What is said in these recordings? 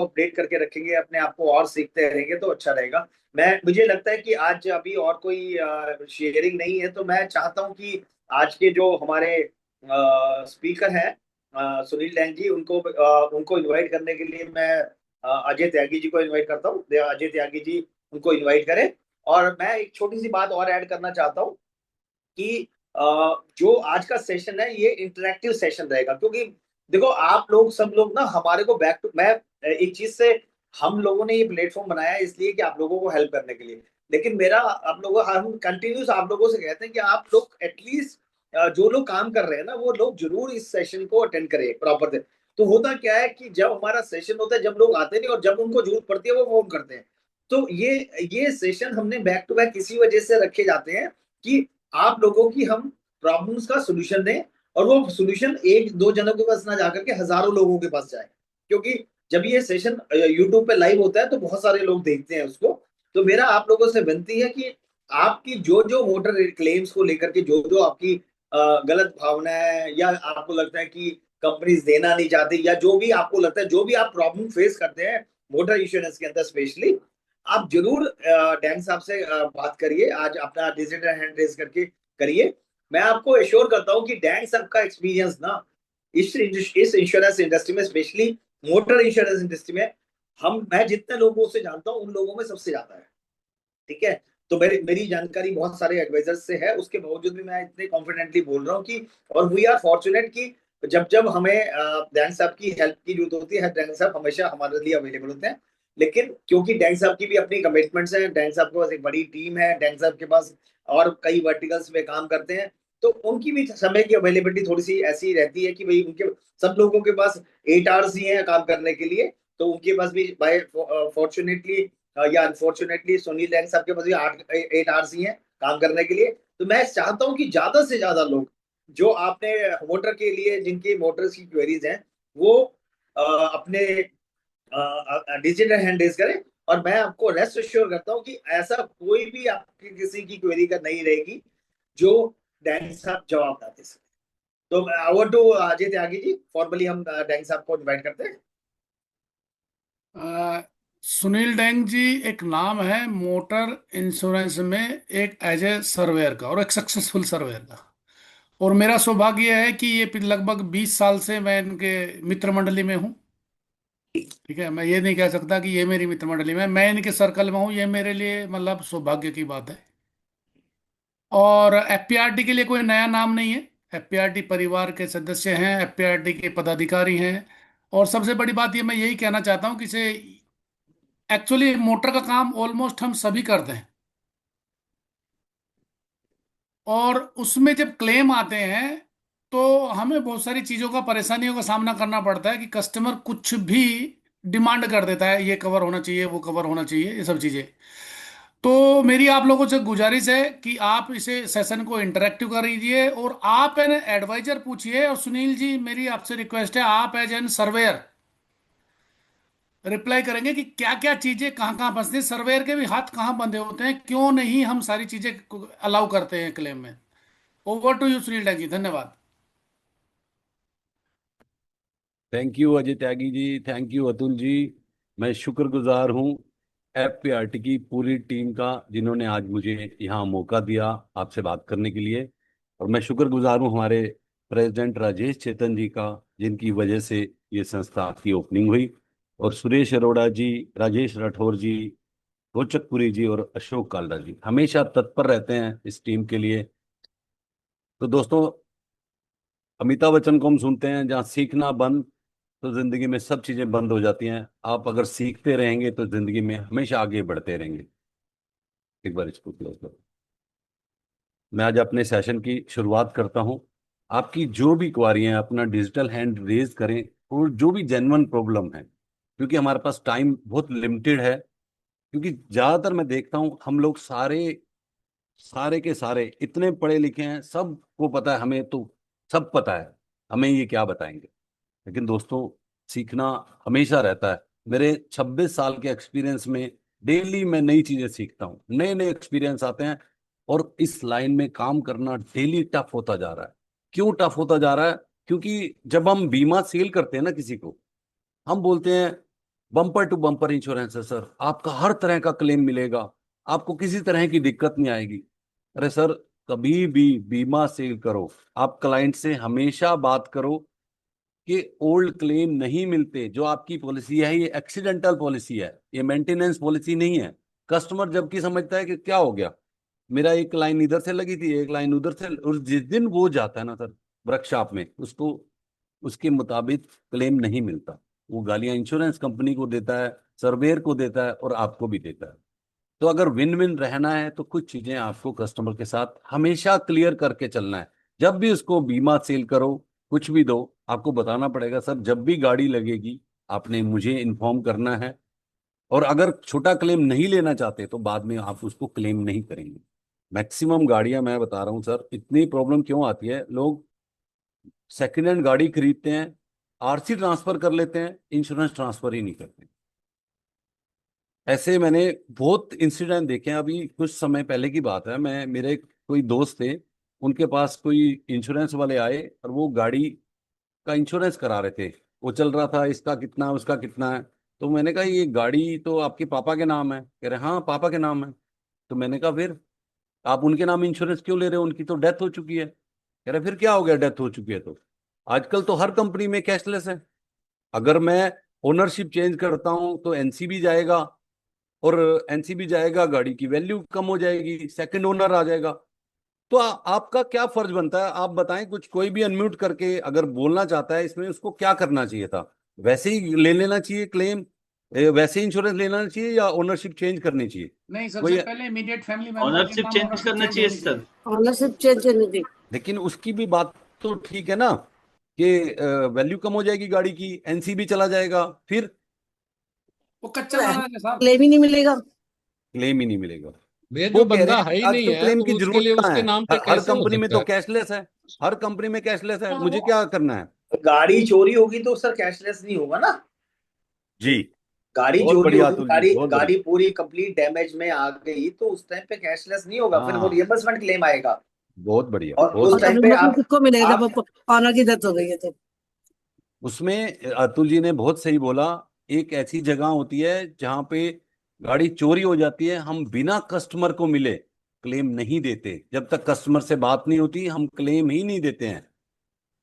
Update करके रखेंगे, अपने आप को और सीखते रहेंगे तो अच्छा रहेगा। मुझे लगता है कि आज अभी और कोई शेयरिंग नहीं है, तो मैं चाहता हूँ कि आज के जो हमारे स्पीकर हैं, सुनील डैंग जी, उनको इनवाइट करने के लिए मैं अजय त्यागी जी को इनवाइट करता हूँ। अजय त्यागी जी उनको इनवाइट करें। और मैं एक छोटी सी बात और ऐड करना चाहता हूँ कि अ, जो आज का सेशन है ये इंटरेक्टिव सेशन रहेगा, क्योंकि देखो आप लोग सब लोग ना हमारे को बैक टू मैं एक चीज से, हम लोगों ने ये प्लेटफॉर्म बनाया है इसलिए कि आप लोगों को हेल्प करने के लिए, लेकिन मेरा आप लोगों हम कंटिन्यूस आप लोगों से कहते हैं कि आप लोग एटलीस्ट जो लोग काम कर रहे हैं ना वो लोग जरूर इस सेशन को अटेंड करें प्रॉपर से। तो होता क्या है कि जब हमारा सेशन होता है, जब लोग आते नहीं और जब उनको जरूरत पड़ती है वो फोन करते हैं। तो ये सेशन हमने बैक टू बैक इसी वजह से रखे जाते हैं कि आप लोगों की हम प्रॉब्लम्स का सोल्यूशन दें, और वो सोल्यूशन एक दो जनों के पास ना जाकर के हजारों लोगों के पास जाए। क्योंकि जब ये सेशन यूट्यूब पे लाइव होता है तो बहुत सारे लोग देखते हैं उसको। तो मेरा आप लोगों से विनती है कि आपकी जो जो मोटर क्लेम्स को लेकर के जो जो आपकी गलत भावना है, या आपको लगता है कि कंपनीज देना नहीं चाहती, या जो भी आपको लगता है, जो भी आप प्रॉब्लम फेस करते हैं मोटर इंश्योरेंस के अंदर स्पेशली, आप जरूर डैंग साहब से बात करिए। आज अपना डिजिटल हैंड रेज करके करिए। मैं आपको एश्योर करता हूँ कि डैंग साहब का एक्सपीरियंस ना इस इंश्योरेंस इंडस्ट्री में, स्पेशली मोटर इंश्योरेंस इंडस्ट्री में, मैं जितने लोगों से जानता हूँ उन लोगों में सबसे ज्यादा है। ठीक है। तो मेरी मेरी जानकारी बहुत सारे एडवाइजर्स से है, उसके बावजूद भी मैं इतने कॉन्फिडेंटली बोल रहा हूँ कि, और वी आर फॉर्चुनेट कि जब जब हमें डैंग साहब की हेल्प की जरूरत होती है, डैंग साहब हमेशा हमारे लिए अवेलेबल होते हैं। लेकिन क्योंकि डैंग साहब की भी अपनी कमिटमेंट्स हैं, डैंग साहब के पास एक बड़ी टीम है, डैंग साहब के पास और कई वर्टिकल्स में काम करते हैं, तो उनकी भी समय की अवेलेबिलिटी थोड़ी सी ऐसी रहती है कि भाई उनके सब लोगों के पास 8 आवर्स ही हैं काम करने के लिए। तो उनके पास भी बाय फॉर्चुनेटली या अनफॉर्चुनेटली सुनील डैंग साहब के पास भी 8 आवर्स ही हैं काम करने के लिए। तो मैं चाहता हूँ कि ज्यादा से ज्यादा लोग जो आपने मोटर के लिए, जिनकी मोटर्स की क्वेरीज हैं, वो अपने डिजिटल हैंड रेज करें। और मैं आपको रेस्ट एश्योर करता हूँ कि ऐसा कोई भी आपकी किसी की क्वेरी का नहीं रहेगी जो डैंग साहब जवाब ना दे सके। तो over to Ajay Tyagi ji, formally हम डैंग साहब को इनवाइट करते हैं। अ, सुनील डेंग जी एक नाम है मोटर इंश्योरेंस में, एक एज ए सर्वेयर का और एक सक्सेसफुल सर्वेयर का। और मेरा सौभाग्य है कि ये लगभग 20 साल से मैं इनके मित्र मंडली में हूँ। ठीक है, मैं ये नहीं कह सकता कि ये मेरी मित्र मंडली में, मैं इनके सर्कल में हूँ, ये मेरे लिए मतलब सौभाग्य की बात है। और एफपीआरटी के लिए कोई नया नाम नहीं है। एफपीआरटी परिवार के सदस्य हैं, एफपीआरटी के पदाधिकारी हैं। और सबसे बड़ी बात ये मैं यही कहना चाहता हूँ कि इसे एक्चुअली मोटर का काम ऑलमोस्ट हम सभी करते हैं। और उसमें जब क्लेम आते हैं तो हमें बहुत सारी चीज़ों का, परेशानियों का सामना करना पड़ता है कि कस्टमर कुछ भी डिमांड कर देता है, ये कवर होना चाहिए, वो कवर होना चाहिए, ये सब चीज़ें। तो मेरी आप लोगों से गुजारिश है कि आप इसे सेशन को इंटरेक्टिव कर दीजिए और आप एन एडवाइजर पूछिए। और सुनील जी, मेरी आपसे रिक्वेस्ट है, आप एज एन सर्वेयर रिप्लाई करेंगे कि क्या क्या चीजें कहाँ कहाँ फंसती हैं, सर्वेयर के भी हाथ कहाँ बंधे होते हैं, क्यों नहीं हम सारी चीजें अलाउ करते हैं क्लेम में। Over to you Sunil ji, धन्यवाद। Thank you Ajay Tyagi ji, thank you Atul ji. मैं शुक्रगुजार हूँ एफपीआरटी की पूरी टीम का, जिन्होंने आज मुझे यहाँ मौका दिया आपसे बात करने के लिए। और मैं शुक्रगुजार हूँ हमारे प्रेसिडेंट राजेश चेतन जी का, जिनकी वजह से ये संस्था की ओपनिंग हुई। और सुरेश अरोड़ा जी, राजेश राठौर जी, रोचकपुरी जी और अशोक कालरा जी हमेशा तत्पर रहते हैं इस टीम के लिए। तो दोस्तों, अमिताभ बच्चन को हम सुनते हैं, जहाँ सीखना बंद तो जिंदगी में सब चीजें बंद हो जाती हैं। आप अगर सीखते रहेंगे तो जिंदगी में हमेशा आगे बढ़ते रहेंगे। एक बार इसको क्लोज करो। मैं आज अपने सेशन की शुरुआत करता हूं। आपकी जो भी क्वारी है अपना डिजिटल हैंड रेज करें, और जो भी जेन्युइन प्रॉब्लम है, क्योंकि हमारे पास टाइम बहुत लिमिटेड है। क्योंकि ज्यादातर मैं देखता हूं हम लोग सारे सारे के सारे इतने पढ़े लिखे हैं, सबको पता है, हमें तो सब पता है, हमें ये क्या बताएंगे। लेकिन दोस्तों, सीखना हमेशा रहता है। मेरे 26 साल के एक्सपीरियंस में डेली मैं नई चीजें सीखता हूँ, नए नए एक्सपीरियंस आते हैं। और इस लाइन में काम करना डेली टफ होता जा रहा है। क्यों टफ होता जा रहा है? क्योंकि जब हम बीमा सेल करते हैं ना किसी को, हम बोलते हैं बम्पर टू बम्पर इंश्योरेंस है सर, आपका हर तरह का क्लेम मिलेगा, आपको किसी तरह की दिक्कत नहीं आएगी। अरे सर, कभी भी बीमा सेल करो, आप क्लाइंट से हमेशा बात करो कि ओल्ड क्लेम नहीं मिलते। जो आपकी पॉलिसी है ये एक्सीडेंटल पॉलिसी है, ये मेंटेनेंस पॉलिसी नहीं है। कस्टमर जबकि समझता है कि क्या हो गया, मेरा एक लाइन इधर से लगी थी, एक लाइन उधर से, और जिस दिन वो जाता है ना सर वर्कशॉप में, उसको उसके मुताबिक क्लेम नहीं मिलता। वो गालियां इंश्योरेंस कंपनी को देता है, सर्वेयर को देता है, और आपको भी देता है। तो अगर विन विन रहना है तो कुछ चीजें आपको कस्टमर के साथ हमेशा क्लियर करके चलना है। जब भी उसको बीमा सेल करो, कुछ भी दो, आपको बताना पड़ेगा सर जब भी गाड़ी लगेगी आपने मुझे इन्फॉर्म करना है। और अगर छोटा क्लेम नहीं लेना चाहते तो बाद में आप उसको क्लेम नहीं करेंगे। मैक्सिमम गाड़ियां, मैं बता रहा हूँ सर, इतनी प्रॉब्लम क्यों आती है, लोग सेकंड हैंड गाड़ी खरीदते हैं, आरसी ट्रांसफर कर लेते हैं, इंश्योरेंस ट्रांसफर ही नहीं करते। ऐसे मैंने बहुत इंसिडेंट देखे हैं। अभी कुछ समय पहले की बात है, मैं मेरे कोई दोस्त थे, उनके पास कोई इंश्योरेंस वाले आए और वो गाड़ी का इंश्योरेंस करा रहे थे। वो चल रहा था, इसका कितना उसका कितना है। तो मैंने कहा ये गाड़ी तो आपके पापा के नाम है। कह रहे हाँ पापा के नाम है। तो मैंने कहा फिर आप उनके नाम इंश्योरेंस क्यों ले रहे हो, उनकी तो डेथ हो चुकी है। कह रहे फिर क्या हो गया, डेथ हो चुकी है तो आजकल तो हर कंपनी में कैशलेस है। अगर मैं ओनरशिप चेंज करता हूं तो एनसीबी जाएगा, और एनसीबी जाएगा, गाड़ी की वैल्यू कम हो जाएगी, सेकंड ओनर आ जाएगा। तो आपका क्या फर्ज बनता है, आप बताएं कुछ। कोई भी अनम्यूट करके अगर बोलना चाहता है इसमें, उसको क्या करना चाहिए था? वैसे ही ले लेना चाहिए क्लेम, वैसे ही इंश्योरेंस लेना चाहिए, या ओनरशिप चेंज करनी चाहिए? नहीं, सबसे कोई, पहले इमीडिएट फैमिली मेंबर के ऑनरशिप नाम चेंज ओनरशिप करना चेंज चाहिए होनी सर। चाहिए। ऑनरशिप चेंज होनी थी। लेकिन उसकी भी बात तो ठीक है ना, कि वैल्यू कम हो जाएगी गाड़ी की, एनसीबी चला जाएगा, फिर वो कच्चा नाराज है साहब। क्लेम ही नहीं मिलेगा। क्लेम ही नहीं मिलेगा। वे वो जो कह रहे बंदा हैं है कि ही नहीं आजकल है क्लेम तो की उसके जरूरत लिए कहाँ उसके है, नाम पे हर कैसे हो कंपनी में सकता तो है? कैशलेस है। हर कंपनी में कैशलेस है, हाँ, मुझे क्या करना है? गाड़ी चोरी होगी तो सर कैशलेस नहीं होगा ना। जी, गाड़ी बहुत चोरी बढ़िया होगी, अतुल जी, गाड़ी बहुत बढ़िया। गाड़ी पूरी कंप्लीट डैमेज में आ गई तो उस टाइम पे कैशलेस नहीं होगा, फिर वो हाँ, रियम्बर्समेंट क्लेम आएगा। बहुत बढ़िया, और बहुत उस और बढ़िया। टाइम पे रिमोशन आप किसको मिलेगा आप जब ऑनर की डेथ हो गई है तो? उसमें अतुल जी ने बहुत सही बोला। एक ऐसी जगह होती है जहां पे गाड़ी चोरी हो जाती है, हम बिना कस्टमर को मिले क्लेम नहीं देते। जब तक कस्टमर से बात नहीं होती हम क्लेम ही नहीं देते हैं।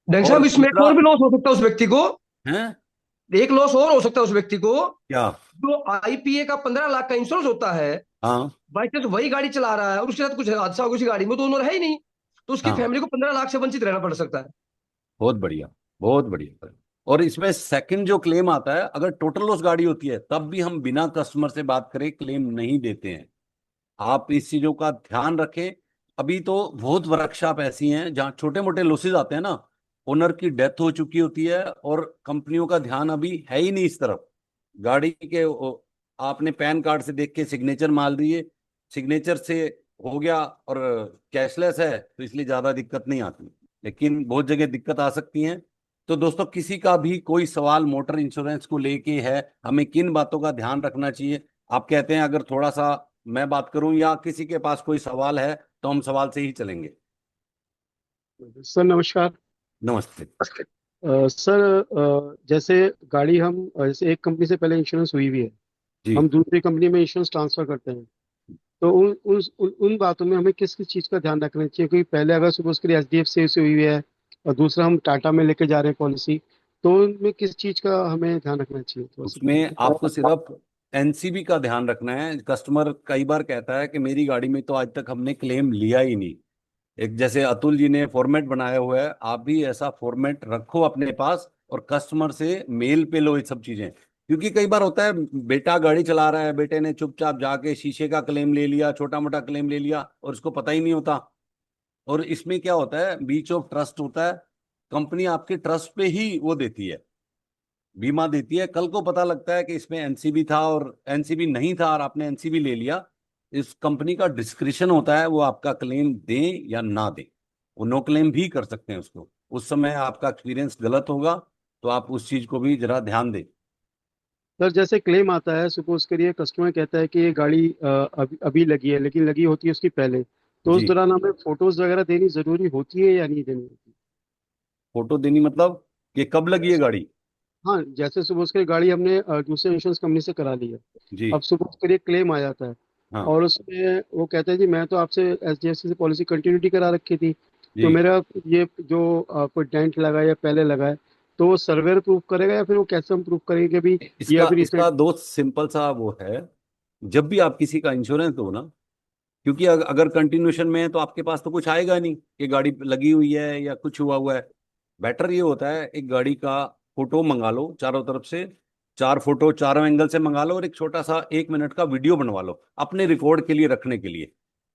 डॉक्टर और साहब, इसमें एक दूसरा और भी लॉस हो सकता है उस व्यक्ति को। है एक लॉस और हो सकता है उस व्यक्ति को। क्या? जो आईपीए का 15 लाख का इंश्योरेंस होता है, हाँ, बाई चांस वही गाड़ी चला रहा है और उसके साथ कुछ हादसा हो गया, उसी गाड़ी में तो ओनर है ही नहीं, तो उसकी हाँ, फैमिली को 15 लाख से वंचित रहना पड़ सकता है। बहुत बढ़िया, बहुत बढ़िया। और इसमें सेकंड जो क्लेम आता है, अगर टोटल लॉस गाड़ी होती है तब भी हम बिना कस्टमर से बात करें क्लेम नहीं देते हैं। आप इस चीजों का ध्यान रखें। अभी तो बहुत वर्कशॉप ऐसी हैं जहां छोटे मोटे लॉसेज आते हैं ना, ओनर की डेथ हो चुकी होती है और कंपनियों का ध्यान अभी है ही नहीं इस तरफ। गाड़ी के आपने पैन कार्ड से देख के सिग्नेचर मार दिए, सिग्नेचर से हो गया, और कैशलेस है तो इसलिए ज्यादा दिक्कत नहीं आती। लेकिन बहुत जगह दिक्कत आ सकती है। तो दोस्तों, किसी का भी कोई सवाल मोटर इंश्योरेंस को लेके है, हमें किन बातों का ध्यान रखना चाहिए? आप कहते हैं अगर थोड़ा सा मैं बात करूं, या किसी के पास कोई सवाल है तो हम सवाल से ही चलेंगे। सर नमस्कार। नमस्ते। सर, जैसे गाड़ी हम जैसे एक कंपनी से पहले इंश्योरेंस हुई भी है, जी, हम दूसरी कंपनी में इंश्योरेंस ट्रांसफर करते हैं, तो उन बातों में हमें किस किस चीज़ का ध्यान रखना चाहिए? क्योंकि पहले अगर सपोज करिए एचडीएफसी से हुई है और दूसरा हम टाटा में लेके जा रहे हैं पॉलिसी, तो उनमें किस चीज़ का हमें ध्यान रखना चाहिए? तो उसमें आपको सिर्फ एनसीबी का ध्यान रखना है। कस्टमर कई बार कहता है कि मेरी गाड़ी में तो आज तक हमने क्लेम लिया ही नहीं। एक जैसे अतुल जी ने फॉर्मेट बनाया हुआ है, आप भी ऐसा फॉर्मेट रखो अपने पास, और कस्टमर से मेल पे लो ये सब चीजें। क्योंकि कई बार होता है बेटा गाड़ी चला रहा है, बेटे ने चुपचाप जाके शीशे का क्लेम ले लिया, छोटा मोटा क्लेम ले लिया, और उसको पता ही नहीं होता। और इसमें क्या होता है, बीच ऑफ ट्रस्ट होता है। कंपनी आपके ट्रस्ट पे ही वो देती है, बीमा देती है। कल को पता लगता है कि इसमें एनसीबी था और एनसीबी नहीं था और आपने एनसीबी ले लिया, इस कंपनी का डिस्क्रिशन होता है, वो आपका क्लेम दें या ना दें। वो नो क्लेम भी कर सकते हैं उसको। उस समय आपका एक्सपीरियंस गलत होगा, तो आप उस चीज को भी जरा ध्यान दें। सर जैसे क्लेम आता है, सपोज करिए कस्टमर कहता है कि ये गाड़ी अभी लगी है, लेकिन लगी होती है उसकी पहले, तो उस जी, दौरान हमें फोटोज वगैरह देनी जरूरी होती है या नहीं देनी होती? फोटो देनी मतलब कि कब लगी है गाड़ी? हाँ, जैसे सपोज करिए गाड़ी हमने दूसरे इंश्योरेंस कंपनी से करा ली है। जी। अब सपोज करिए क्लेम आ जाता है, हाँ। और उसमें वो कहते हैं जी मैं तो आपसे एचडीएफसी से पॉलिसी कंटिन्यूटी करा रखी थी, तो जी। मेरा ये जो कोई डेंट लगा है या पहले लगा है, तो वो सर्वेयर प्रूफ करेगा या फिर वो कैसे हम प्रूफ करेंगे कि भाई ये इसका अभी इसका रिसेंट। दोस्त सिंपल सा वो है, जब भी आप किसी का इंश्योरेंस दो ना, क्योंकि अगर कंटिन्यूशन में है तो आपके पास तो कुछ आएगा नहीं कि गाड़ी लगी हुई है या कुछ हुआ हुआ है। बेटर ये होता है, एक गाड़ी का फोटो मंगा लो चारों तरफ से, 4 फोटो चारों एंगल से मंगा लो, और एक छोटा सा 1 मिनट का वीडियो बनवा लो अपने रिकॉर्ड के लिए रखने के लिए।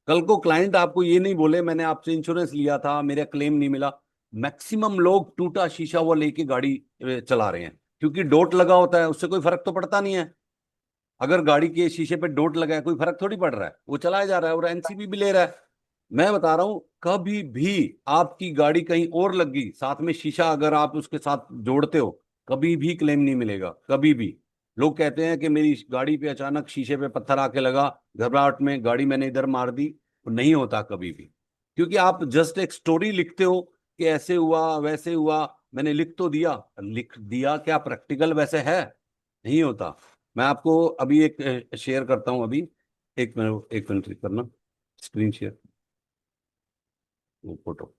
कल को क्लाइंट आपको ये नहीं बोले मैंने आपसे इंश्योरेंस लिया था मेरा क्लेम नहीं मिला। मैक्सिमम लोग टूटा शीशा वो लेके गाड़ी चला रहे हैं, क्योंकि डोट लगा होता है, उससे कोई फर्क तो पड़ता नहीं है। अगर गाड़ी के शीशे पे डोट लगा है कोई फर्क थोड़ी पड़ रहा है, वो चलाया जा रहा है और एनसीबी भी ले रहा है। मैं बता रहा हूं, कभी भी आपकी गाड़ी कहीं और लग गई, साथ में शीशा अगर आप उसके साथ जोड़ते हो, कभी भी क्लेम नहीं मिलेगा कभी भी। लोग कहते हैं कि मेरी गाड़ी पे अचानक शीशे पे पत्थर आके लगा, घबराहट में गाड़ी मैंने इधर मार दी, तो नहीं होता कभी भी। क्योंकि आप जस्ट एक स्टोरी लिखते हो कि ऐसे हुआ वैसे हुआ, मैंने लिख दिया, क्या प्रैक्टिकल वैसे है? नहीं होता। मैं आपको अभी एक शेयर करता हूं अभी। 1 मिनट, 1 मिनट करना, स्क्रीन शेयर, वो फोटो।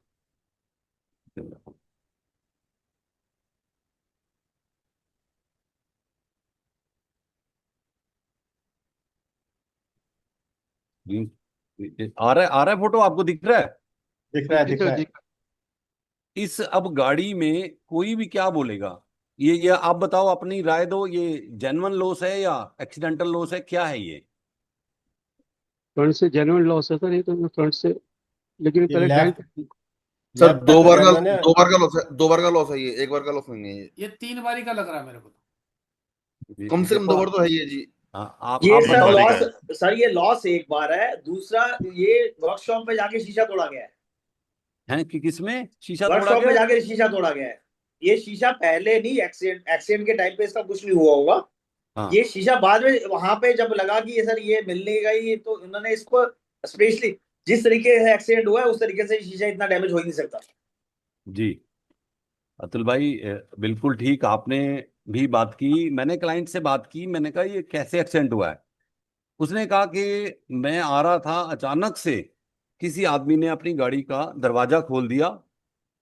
आ रहा है फोटो, आपको दिख रहा है? दिख रहा है, दिख दिख रहा रहा है, है। दिख इस अब गाड़ी में कोई भी क्या बोलेगा, ये आप बताओ, अपनी राय दो, ये जेन्युइन लॉस है या एक्सीडेंटल लॉस है, क्या है ये? फ्रंट से जेन्युइन लॉस है सर, ये तो फ्रंट से, लेकिन ये पहले डेंट। लेफ्ट सर लेफ्ट तक जेन्युइन है। 2 बार का लॉस है, 2 बार का लॉस है, ये 1 बार का लॉस नहीं है ये। ये 3 बारी का लग रहा है मेरे को तो। कम से कम देखो 2 बार तो है ये जी। हाँ, ये आप सर बताओ। लॉस, सर ये लॉस एक बार है, दूसरा ये वर्कशॉप में जाके शीशा तोड़ा गया है। हैं कि किसमें शीशा तोड़ा वर्कशॉप में गया? जाके शीशा तोड़ा गया है। ये शीशा पहले नहीं, एक्सीडेंट एक्सीडेंट के टाइम पे इसका कुछ नहीं हुआ होगा। हाँ। ये शीशा बाद में वहां पे जब लगा कि ये सर ये मिलने गई, तो उन्होंने इसको स्पेशली, जिस तरीके से एक्सीडेंट हुआ है उस तरीके से शीशा इतना डैमेज हो ही नहीं सकता। जी। अतुल भाई, बिल्कुल ठीक आपने भी बात की। मैंने क्लाइंट से बात की, मैंने कहा ये कैसे एक्सीडेंट हुआ है? उसने कहा कि मैं आ रहा था, अचानक से किसी आदमी ने अपनी गाड़ी का दरवाजा खोल दिया,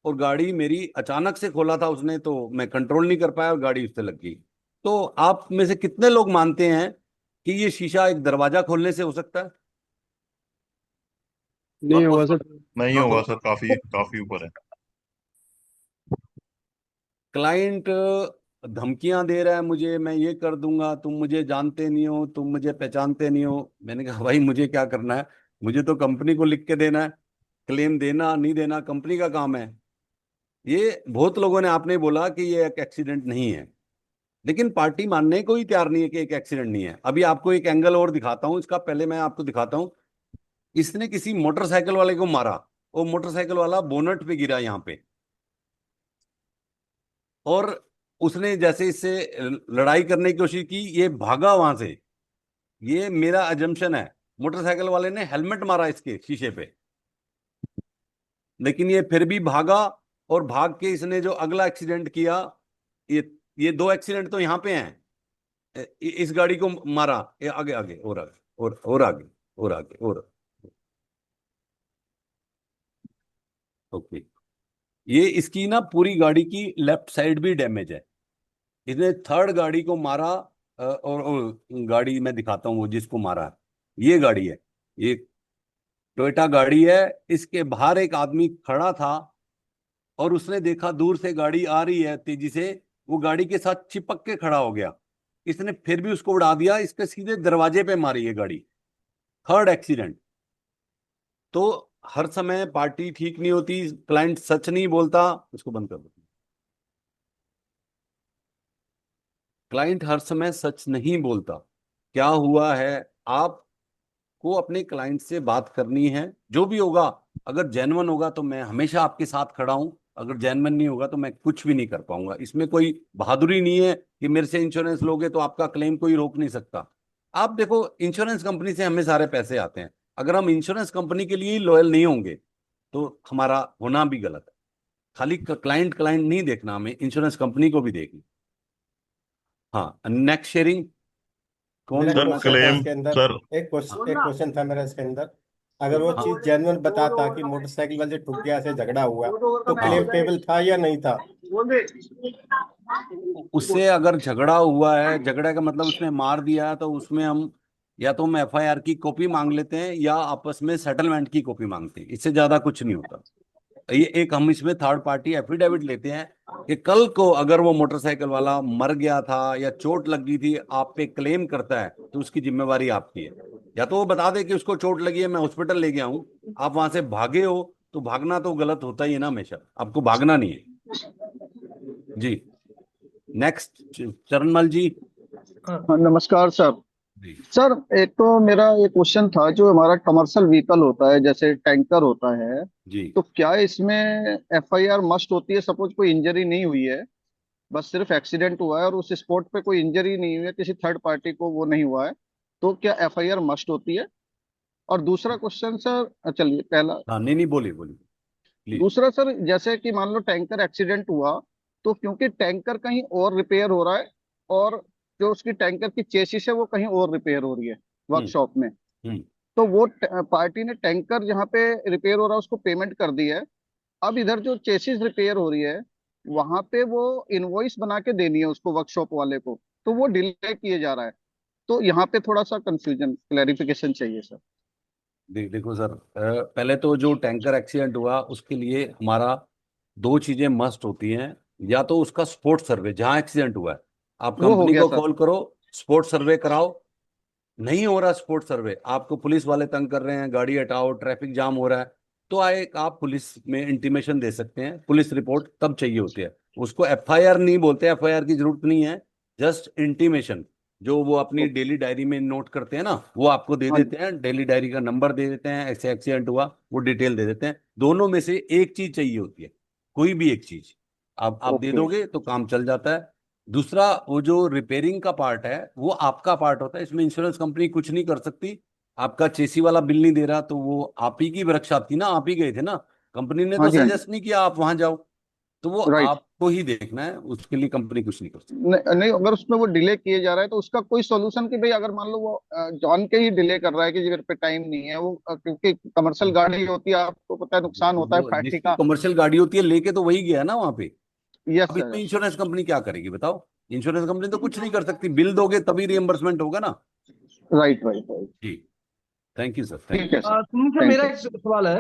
और गाड़ी मेरी अचानक से खोला था उसने, तो मैं कंट्रोल नहीं कर पाया और गाड़ी उससे लग गई। तो आप में से कितने लोग मानते हैं कि ये शीशा एक दरवाजा खोलने से हो सकता है? नहीं होगा सर। नहीं होगा सर, काफी काफी ऊपर है। क्लाइंट धमकियां दे रहा है मुझे, मैं ये कर दूंगा, तुम मुझे जानते नहीं हो, तुम मुझे पहचानते नहीं हो। मैंने कहा भाई मुझे क्या करना है, मुझे तो कंपनी को लिख के देना है, क्लेम देना नहीं देना कंपनी का काम है। ये बहुत लोगों ने, आपने बोला कि ये एक एक्सीडेंट नहीं है, लेकिन पार्टी मानने को ही तैयार नहीं है कि एक एक्सीडेंट नहीं है। अभी आपको एक एंगल और दिखाता हूं इसका, पहले मैं आपको दिखाता हूं। इसने किसी मोटरसाइकिल वाले को मारा, वो मोटरसाइकिल वाला बोनट पे गिरा यहाँ पे, और उसने जैसे इससे लड़ाई करने की कोशिश की, ये भागा वहां से। ये मेरा अजम्पशन है, मोटरसाइकिल वाले ने हेलमेट मारा इसके शीशे पे, लेकिन ये फिर भी भागा, और भाग के इसने जो अगला एक्सीडेंट किया, ये ये 2 एक्सीडेंट तो यहाँ पे हैं। इस गाड़ी को मारा, ये आगे आगे और आगे और आगे और आगे और, ओके। ये इसकी ना पूरी गाड़ी की लेफ्ट साइड भी डैमेज है। इसने थर्ड गाड़ी को मारा, और गाड़ी मैं दिखाता हूँ वो जिसको मारा है, ये गाड़ी है, ये टोयोटा गाड़ी है। इसके बाहर एक आदमी खड़ा था, और उसने देखा दूर से गाड़ी आ रही है तेजी से, वो गाड़ी के साथ चिपक के खड़ा हो गया। इसने फिर भी उसको उड़ा दिया, इसके सीधे दरवाजे पे मारी है गाड़ी। Third accident. तो हर समय पार्टी ठीक नहीं होती, क्लाइंट सच नहीं बोलता। इसको बंद कर दो। क्लाइंट हर समय सच नहीं बोलता। क्या हुआ है, आपको अपने क्लाइंट से बात करनी है, जो भी होगा। अगर जेन्युइन होगा तो मैं हमेशा आपके साथ खड़ा हूं, अगर जेन्युइन नहीं होगा तो मैं कुछ भी नहीं कर पाऊंगा। इसमें कोई बहादुरी नहीं है कि मेरे से इंश्योरेंस लोगे तो आपका क्लेम कोई रोक नहीं सकता। आप देखो, इंश्योरेंस कंपनी से हमें सारे पैसे आते हैं, अगर हम इंश्योरेंस कंपनी के लिए ही लॉयल नहीं होंगे तो हमारा होना भी गलत है। खाली क्लाइंट क्लाइंट नहीं देखना, हमें इंश्योरेंस कंपनी को भी देखना। हाँ, नेक्स्ट शेयरिंग कौन? मेरा सर क्वेश्चन था क्लेम इसके अंदर, सर एक क्वेश्चन था मेरा इसके अंदर। अगर वो चीज जेन्युइन बताता कि मोटरसाइकिल वाले से ठुक गया से झगड़ा हुआ, तो क्लेम हाँ, पेबल था या नहीं था? उससे अगर झगड़ा हुआ है, झगड़ा का मतलब उसने मार दिया है, तो उसमें हम या तो हम एफआईआर की कॉपी मांग लेते हैं या आपस में सेटलमेंट की कॉपी मांगते हैं। इससे ज्यादा कुछ नहीं होता। ये एक हम इसमें थर्ड पार्टी एफिडेविट लेते हैं कि कल को अगर वो मोटरसाइकिल वाला मर गया था या चोट लग गई थी, आप पे क्लेम करता है, तो उसकी जिम्मेवारी आपकी है। या तो वो बता दे कि उसको चोट लगी है, मैं हॉस्पिटल ले गया हूं, आप वहां से भागे हो, तो भागना तो गलत होता ही है ना, हमेशा आपको भागना नहीं है जी। नेक्स्ट चरणमल जी। हाँ, नमस्कार सर। जी सर, एक तो मेरा ये क्वेश्चन था, जो हमारा कमर्शियल व्हीकल होता है जैसे टैंकर होता है, जी। तो क्या इसमें एफआईआर मस्ट होती है? सपोज कोई इंजरी नहीं हुई है, बस सिर्फ एक्सीडेंट हुआ है और उस स्पॉट पे कोई इंजरी नहीं हुई है, किसी थर्ड पार्टी को वो नहीं हुआ है, तो क्या एफआईआर मस्ट होती है? और दूसरा क्वेश्चन सर, चलिए पहला। हाँ, नहीं नहीं, बोलिए बोलिए प्लीज। दूसरा सर, जैसे कि मान लो टैंकर एक्सीडेंट हुआ, तो क्योंकि टैंकर कहीं और रिपेयर हो रहा है, और जो उसकी टैंकर की चेसिस है वो कहीं और रिपेयर हो रही है हम्म वर्कशॉप में, हम्म तो वो पार्टी ने टैंकर जहाँ पे रिपेयर हो रहा है उसको पेमेंट कर दी है। अब इधर जो चेसिस रिपेयर हो रही है, वहां पे वो इनवॉइस बना के देनी है उसको वर्कशॉप वाले को, तो वो डिले किए जा रहा है। तो यहाँ पे थोड़ा सा कंफ्यूजन, क्लैरिफिकेशन चाहिए सर। देखो सर, पहले तो जो टैंकर एक्सीडेंट हुआ उसके लिए हमारा दो चीजें मस्ट होती हैं। या तो उसका स्पोर्ट सर्वे, जहां एक्सीडेंट हुआ है आप वो हो कंपनी गया को सर। कॉल करो, स्पोर्ट सर्वे कराओ। नहीं हो रहा स्पोर्ट सर्वे, आपको पुलिस वाले तंग कर रहे हैं, गाड़ी हटाओ, ट्रैफिक जाम हो रहा है, तो आए आप पुलिस में इंटीमेशन दे सकते हैं। पुलिस रिपोर्ट तब चाहिए होती है। उसको एफआईआर नहीं बोलते, एफआईआर की जरूरत नहीं है, जस्ट इंटीमेशन। जो वो अपनी ओके। डेली डायरी में नोट करते हैं ना, वो आपको दे हाँ जी। देते हैं। डेली डायरी का नंबर दे देते हैं, ऐसे एक्सीडेंट हुआ, वो डिटेल दे देते हैं। दोनों में से एक चीज चाहिए होती है, कोई भी एक चीज आप दे ओके। दोगे तो काम चल जाता है। दूसरा, वो जो रिपेयरिंग का पार्ट है वो आपका पार्ट होता है, इसमें इंश्योरेंस कंपनी कुछ नहीं कर सकती। आपका चेसी वाला बिल नहीं दे रहा, तो वो आप ही की रक्षा थी ना, आप ही गए थे ना, कंपनी ने हाँ तो जी, हाँ जी। सजेस्ट नहीं किया आप वहां जाओ। तो वो राइट। आपको ही देखना है, उसके लिए कंपनी कुछ नहीं कर सकती। नहीं, नहीं, अगर उसमें वो डिले किए जा रहा है तो उसका कोई सॉल्यूशन, कि भाई अगर मान लो वो जान के ही डिले कर रहा है कि मेरे पे टाइम नहीं है, वो क्योंकि कमर्शियल गाड़ी होती है, आपको पता है नुकसान होता है वो फैक्ट्री जिसकी का। कमर्शियल गाड़ी होती है लेके तो वही गया ना वहां पे। यस अब इसमें सर। इंश्योरेंस कंपनी क्या करेगी बताओ? इंश्योरेंस कंपनी तो कुछ नहीं कर सकती, बिल दोगे तभी रिएम्बर्समेंट होगा ना। Right, right, right. जी, थैंक यू सर, थैंक ठीक है सर। सुनील सर, थैंक मेरा यू। एक सवाल है।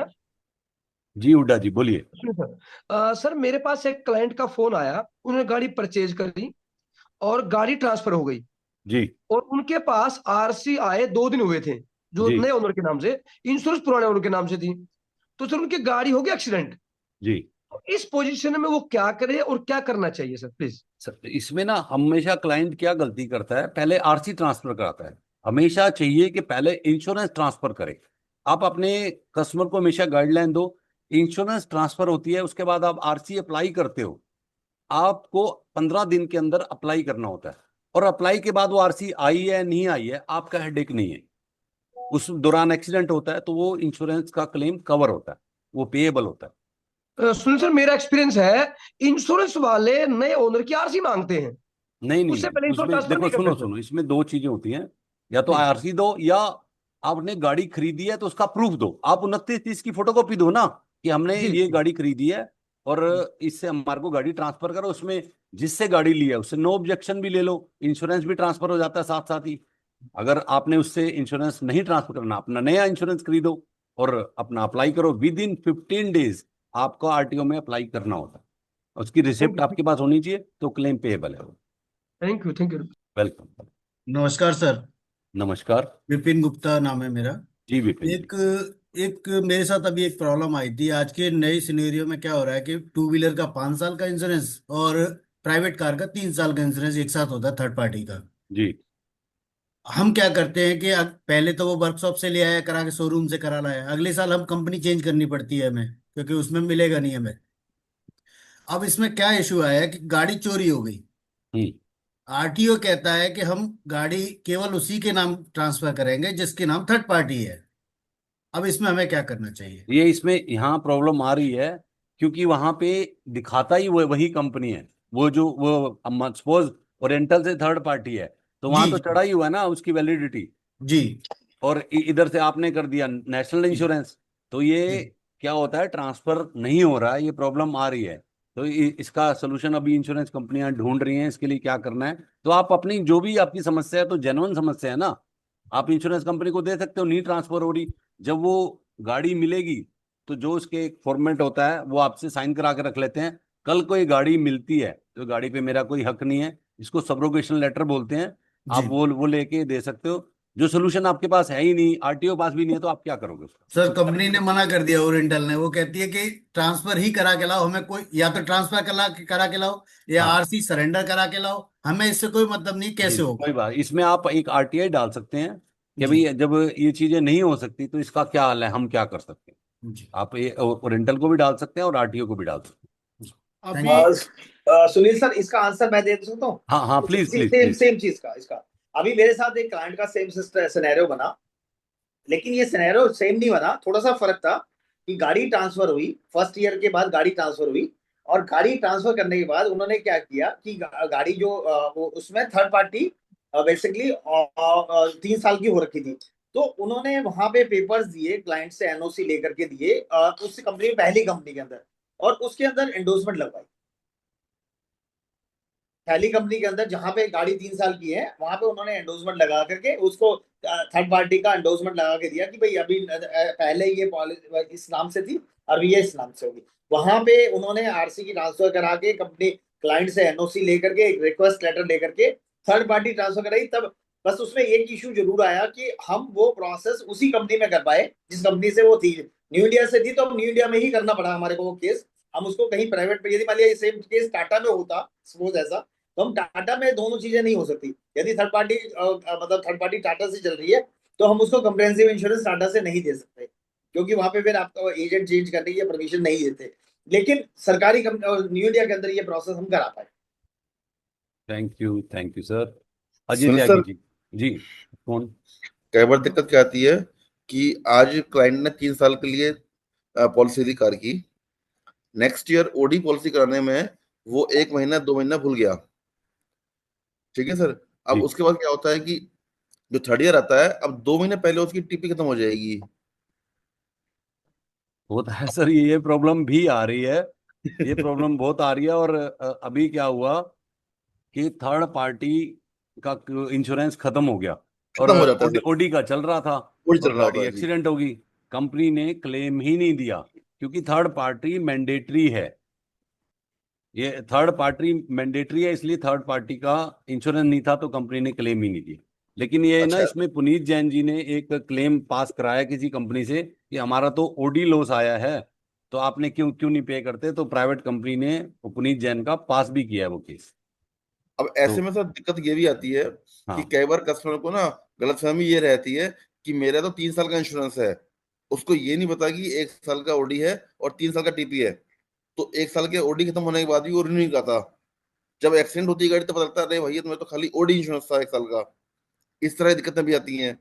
यू जी। हुड्डा जी बोलिए। सुनील सर, सर मेरे पास एक क्लाइंट का फोन आया, उन्होंने गाड़ी परचेज करी और गाड़ी ट्रांसफर हो गई, जी और उनके पास आरसी आए 2 दिन हुए थे, जो जी नए ओनर के नाम से, इंश्योरेंस पुराने ओनर के नाम से थी। तो सर उनकी गाड़ी हो गई एक्सीडेंट, जी। तो इस पोजीशन में वो क्या करे और क्या करना चाहिए सर, प्लीज? सर इसमें ना हमेशा क्लाइंट क्या गलती करता है, पहले आरसी ट्रांसफर कराता है। हमेशा चाहिए कि पहले इंश्योरेंस ट्रांसफर करे। आप अपने कस्टमर को हमेशा गाइडलाइन दो, इंश्योरेंस ट्रांसफर होती है उसके बाद आप आरसी अप्लाई करते हो। आपको 15 दिन के अंदर अप्लाई करना होता है, और अप्लाई के बाद वो आरसी आई है नहीं आई है आपका हेडेक नहीं है। उस दौरान एक्सीडेंट होता है तो वो इंश्योरेंस का क्लेम कवर होता है, वो पेएबल होता है। सुनील सर, मेरा एक्सपीरियंस है, इंश्योरेंस वाले नए ओनर की आरसी मांगते हैं, नहीं नहीं उससे नहीं, पहले इंश्योरेंस उसमें ट्रांसफर देखो, नहीं सुनो करते सर। सुनो, इसमें दो चीजें होती हैं। या तो जी। आरसी दो, या आपने गाड़ी खरीदी है तो उसका प्रूफ दो। आप 29-30 की फोटोकॉपी दो ना, कि हमने जी ये जी। गाड़ी खरीदी है और इससे हमारे को गाड़ी ट्रांसफर करो। उसमें जिससे गाड़ी ली है उससे नो ऑब्जेक्शन भी ले लो, इंश्योरेंस भी ट्रांसफर हो जाता है साथ साथ ही। अगर आपने उससे इंश्योरेंस नहीं ट्रांसफर करना, अपना नया इंश्योरेंस खरीदो और अपना अप्लाई करो। विद इन 15 डेज आपको आरटीओ में अप्लाई करना होता है, उसकी थैंक रिसिप्ट यू, आपके पास होनी चाहिए, तो क्लेम पेएबल है। Thank you, thank you. Welcome. नमस्कार सर। नमस्कार। विपिन गुप्ता नाम है मेरा। जी विपिन जी। एक एक मेरे साथ अभी एक प्रॉब्लम आई थी। आज के नए सिनेरियो में क्या हो रहा है कि टू व्हीलर का 5 साल का इंश्योरेंस और प्राइवेट कार का 3 साल का इंश्योरेंस एक साथ होता है, थर्ड पार्टी का। जी हम क्या करते हैं कि पहले तो वो वर्कशॉप से ले आया, करा के शोरूम से करा लाया, अगले साल हम कंपनी चेंज करनी पड़ती है हमें, क्योंकि उसमें मिलेगा नहीं हमें। अब इसमें क्या इशू आया है कि गाड़ी चोरी हो गई। हम्म। आरटीओ कहता है कि हम गाड़ी केवल उसी के नाम ट्रांसफर करेंगे जिसके नाम थर्ड पार्टी है। अब इसमें हमें क्या करना चाहिए? ये इसमें यहाँ प्रॉब्लम आ रही है, क्योंकि वहां पे दिखाता ही वो वही कंपनी है। वो जो वो सपोज ओरिएंटल से थर्ड पार्टी है, तो वहां जी तो चढ़ा ही हुआ है ना उसकी वैलिडिटी। जी और इधर से आपने कर दिया नेशनल जी इंश्योरेंस, तो ये जी क्या होता है, ट्रांसफर नहीं हो रहा है, ये प्रॉब्लम आ रही है। तो इसका सोल्यूशन अभी इंश्योरेंस कंपनियां ढूंढ रही हैं, इसके लिए क्या करना है। तो आप अपनी जो भी आपकी समस्या है, तो जेन्युइन समस्या है ना, आप इंश्योरेंस कंपनी को दे सकते हो, नहीं ट्रांसफर हो रही। जब वो गाड़ी मिलेगी तो जो उसके एक फॉर्मेट होता है वो आपसे साइन करा के रख लेते हैं। कल कोई गाड़ी मिलती है तो गाड़ी पे मेरा कोई हक नहीं है, इसको सब्रोगेशन लेटर बोलते हैं, आप जी वो लेके दे सकते हो। जो सोल्यूशन आपके पास है ही नहीं, आरटीओ पास भी नहीं है, तो आप क्या करोगे उसका। सर, कंपनी ने मना कर दिया, ओरिएंटल ने। वो कहती है कि ट्रांसफर ही करा के लाओ, हमें कोई या तो ट्रांसफर करा के लाओ या हाँ आरसी सरेंडर करा के लाओ, हमें इससे कोई मतलब नहीं जी कैसे जी, होगा। कोई बात, इसमें आप एक आरटीआई डाल सकते हैं कि जी भाई जब ये चीजें नहीं हो सकती तो इसका क्या हाल है, हम क्या कर सकते हैं। जी आप ये ओरिएंटल को भी डाल सकते हैं और आरटीओ को भी डाल सकते थैंक अभी यू। सुनील सर, इसका आंसर मैं दे सकता हूँ। हैं। हाँ हाँ, please please same please. Same चीज का इसका। अभी मेरे साथ एक क्लाइंट का सेम सिनेरियो बना, लेकिन ये सिनेरियो सेम नहीं बना, थोड़ा सा फर्क था कि गाड़ी ट्रांसफर हुई, फर्स्ट ईयर के बाद गाड़ी ट्रांसफर हुई। और गाड़ी ट्रांसफर करने के बाद उन्होंने क्या किया कि गाड़ी जो वो उसमें थर्ड पार्टी बेसिकली 3 साल की हो रखी थी। तो उन्होंने वहां पे पेपर्स दिए, क्लाइंट से एनओसी लेकर के दिए उस कंपनी, पहली कंपनी के अंदर, और उसके अंदर एंडोर्समेंट लगवाई। पहली कंपनी के अंदर जहां पे गाड़ी 3 साल की है, वहां पे उन्होंने एंडोर्समेंट लगा करके उसको, थर्ड पार्टी का एंडोर्समेंट लगा के दिया कि भाई अभी पहले ये पॉलिसी इस नाम से थी, अभी ये इस नाम से होगी। वहां पे उन्होंने आरसी की ट्रांसफर करा के, कंपनी क्लाइंट से एनओसी लेकर के, एक रिक्वेस्ट लेटर लेकर के थर्ड पार्टी ट्रांसफर कराई। तब बस उसमें एक इशू जरूर आया कि हम वो प्रोसेस उसी कंपनी में कर पाए जिस कंपनी से वो थी। न्यू इंडिया से थी तो न्यू इंडिया में ही करना पड़ा हमारे को वो केस। हम उसको कहीं प्राइवेट पे, यदि मान लिया सेम केस टाटा में होता सपोज ऐसा, तो हम टाटा में दोनों चीजें नहीं हो सकती। यदि थर्ड पार्टी मतलब थर्ड पार्टी टाटा से चल रही है तो हम उसको कंप्रेहेंसिव इंश्योरेंस टाटा से नहीं दे सकते, क्योंकि वहां पे फिर आपको एजेंट चेंज करने की परमिशन नहीं देते। लेकिन सरकारी न्यू इंडिया के अंदर ये प्रोसेस हम करा पाए। Thank you sir. Ajay Sunil Tyagi sir, जी। जी कौन। कई बार दिक्कत क्या आती है कि आज क्लाइंट ने 3 साल के लिए पॉलिसी दी कार की, नेक्स्ट ईयर ओडी पॉलिसी कराने में वो 1 महीना 2 महीना भूल गया। ठीक है सर। अब जी उसके बाद क्या होता है कि जो थर्ड ईयर आता है, अब 2 महीने पहले उसकी टीपी खत्म हो जाएगी। होता है सर, ये प्रॉब्लम भी आ रही है, ये प्रॉब्लम बहुत आ रही है। और अभी क्या हुआ कि थर्ड पार्टी का इंश्योरेंस खत्म हो गया और खत्म हो जाता है ओडी सर, ओडी का चल रहा था, वही चल और रहा गाड़ी होता है जी। एक्सीडेंट हो गई। कंपनी ने क्लेम ही नहीं दिया, क्योंकि थर्ड पार्टी मैंडेटरी है, ये थर्ड पार्टी मैंडेटरी है, इसलिए थर्ड पार्टी का इंश्योरेंस नहीं था तो कंपनी ने क्लेम ही नहीं दिया। लेकिन ये ना, अच्छा, इसमें पुनीत जैन जी ने एक क्लेम पास कराया किसी कंपनी से कि हमारा तो ओडी लॉस आया है, तो आपने क्यों क्यों नहीं पे करते, तो प्राइवेट कंपनी ने पुनीत जैन का पास भी किया है वो केस। अब तो ऐसे में सर दिक्कत ये भी आती है कि हाँ कई बार कस्टमर को ना गलतफहमी ये रहती है कि मेरा तो 3 साल का इंश्योरेंस है, उसको ये नहीं पता कि 1 साल का ओडी है और 3 साल का टीपी है। तो 1 साल के ओडी खत्म होने के बाद भी वो रिन्यू नहीं कराता। जब एक्सीडेंट होती है गाड़ी तो पता लगता है अरे भैया तुम्हें तो खाली ओडी इंश्योरेंस था 1 साल का। इस तरह की दिक्कतें भी आती हैं।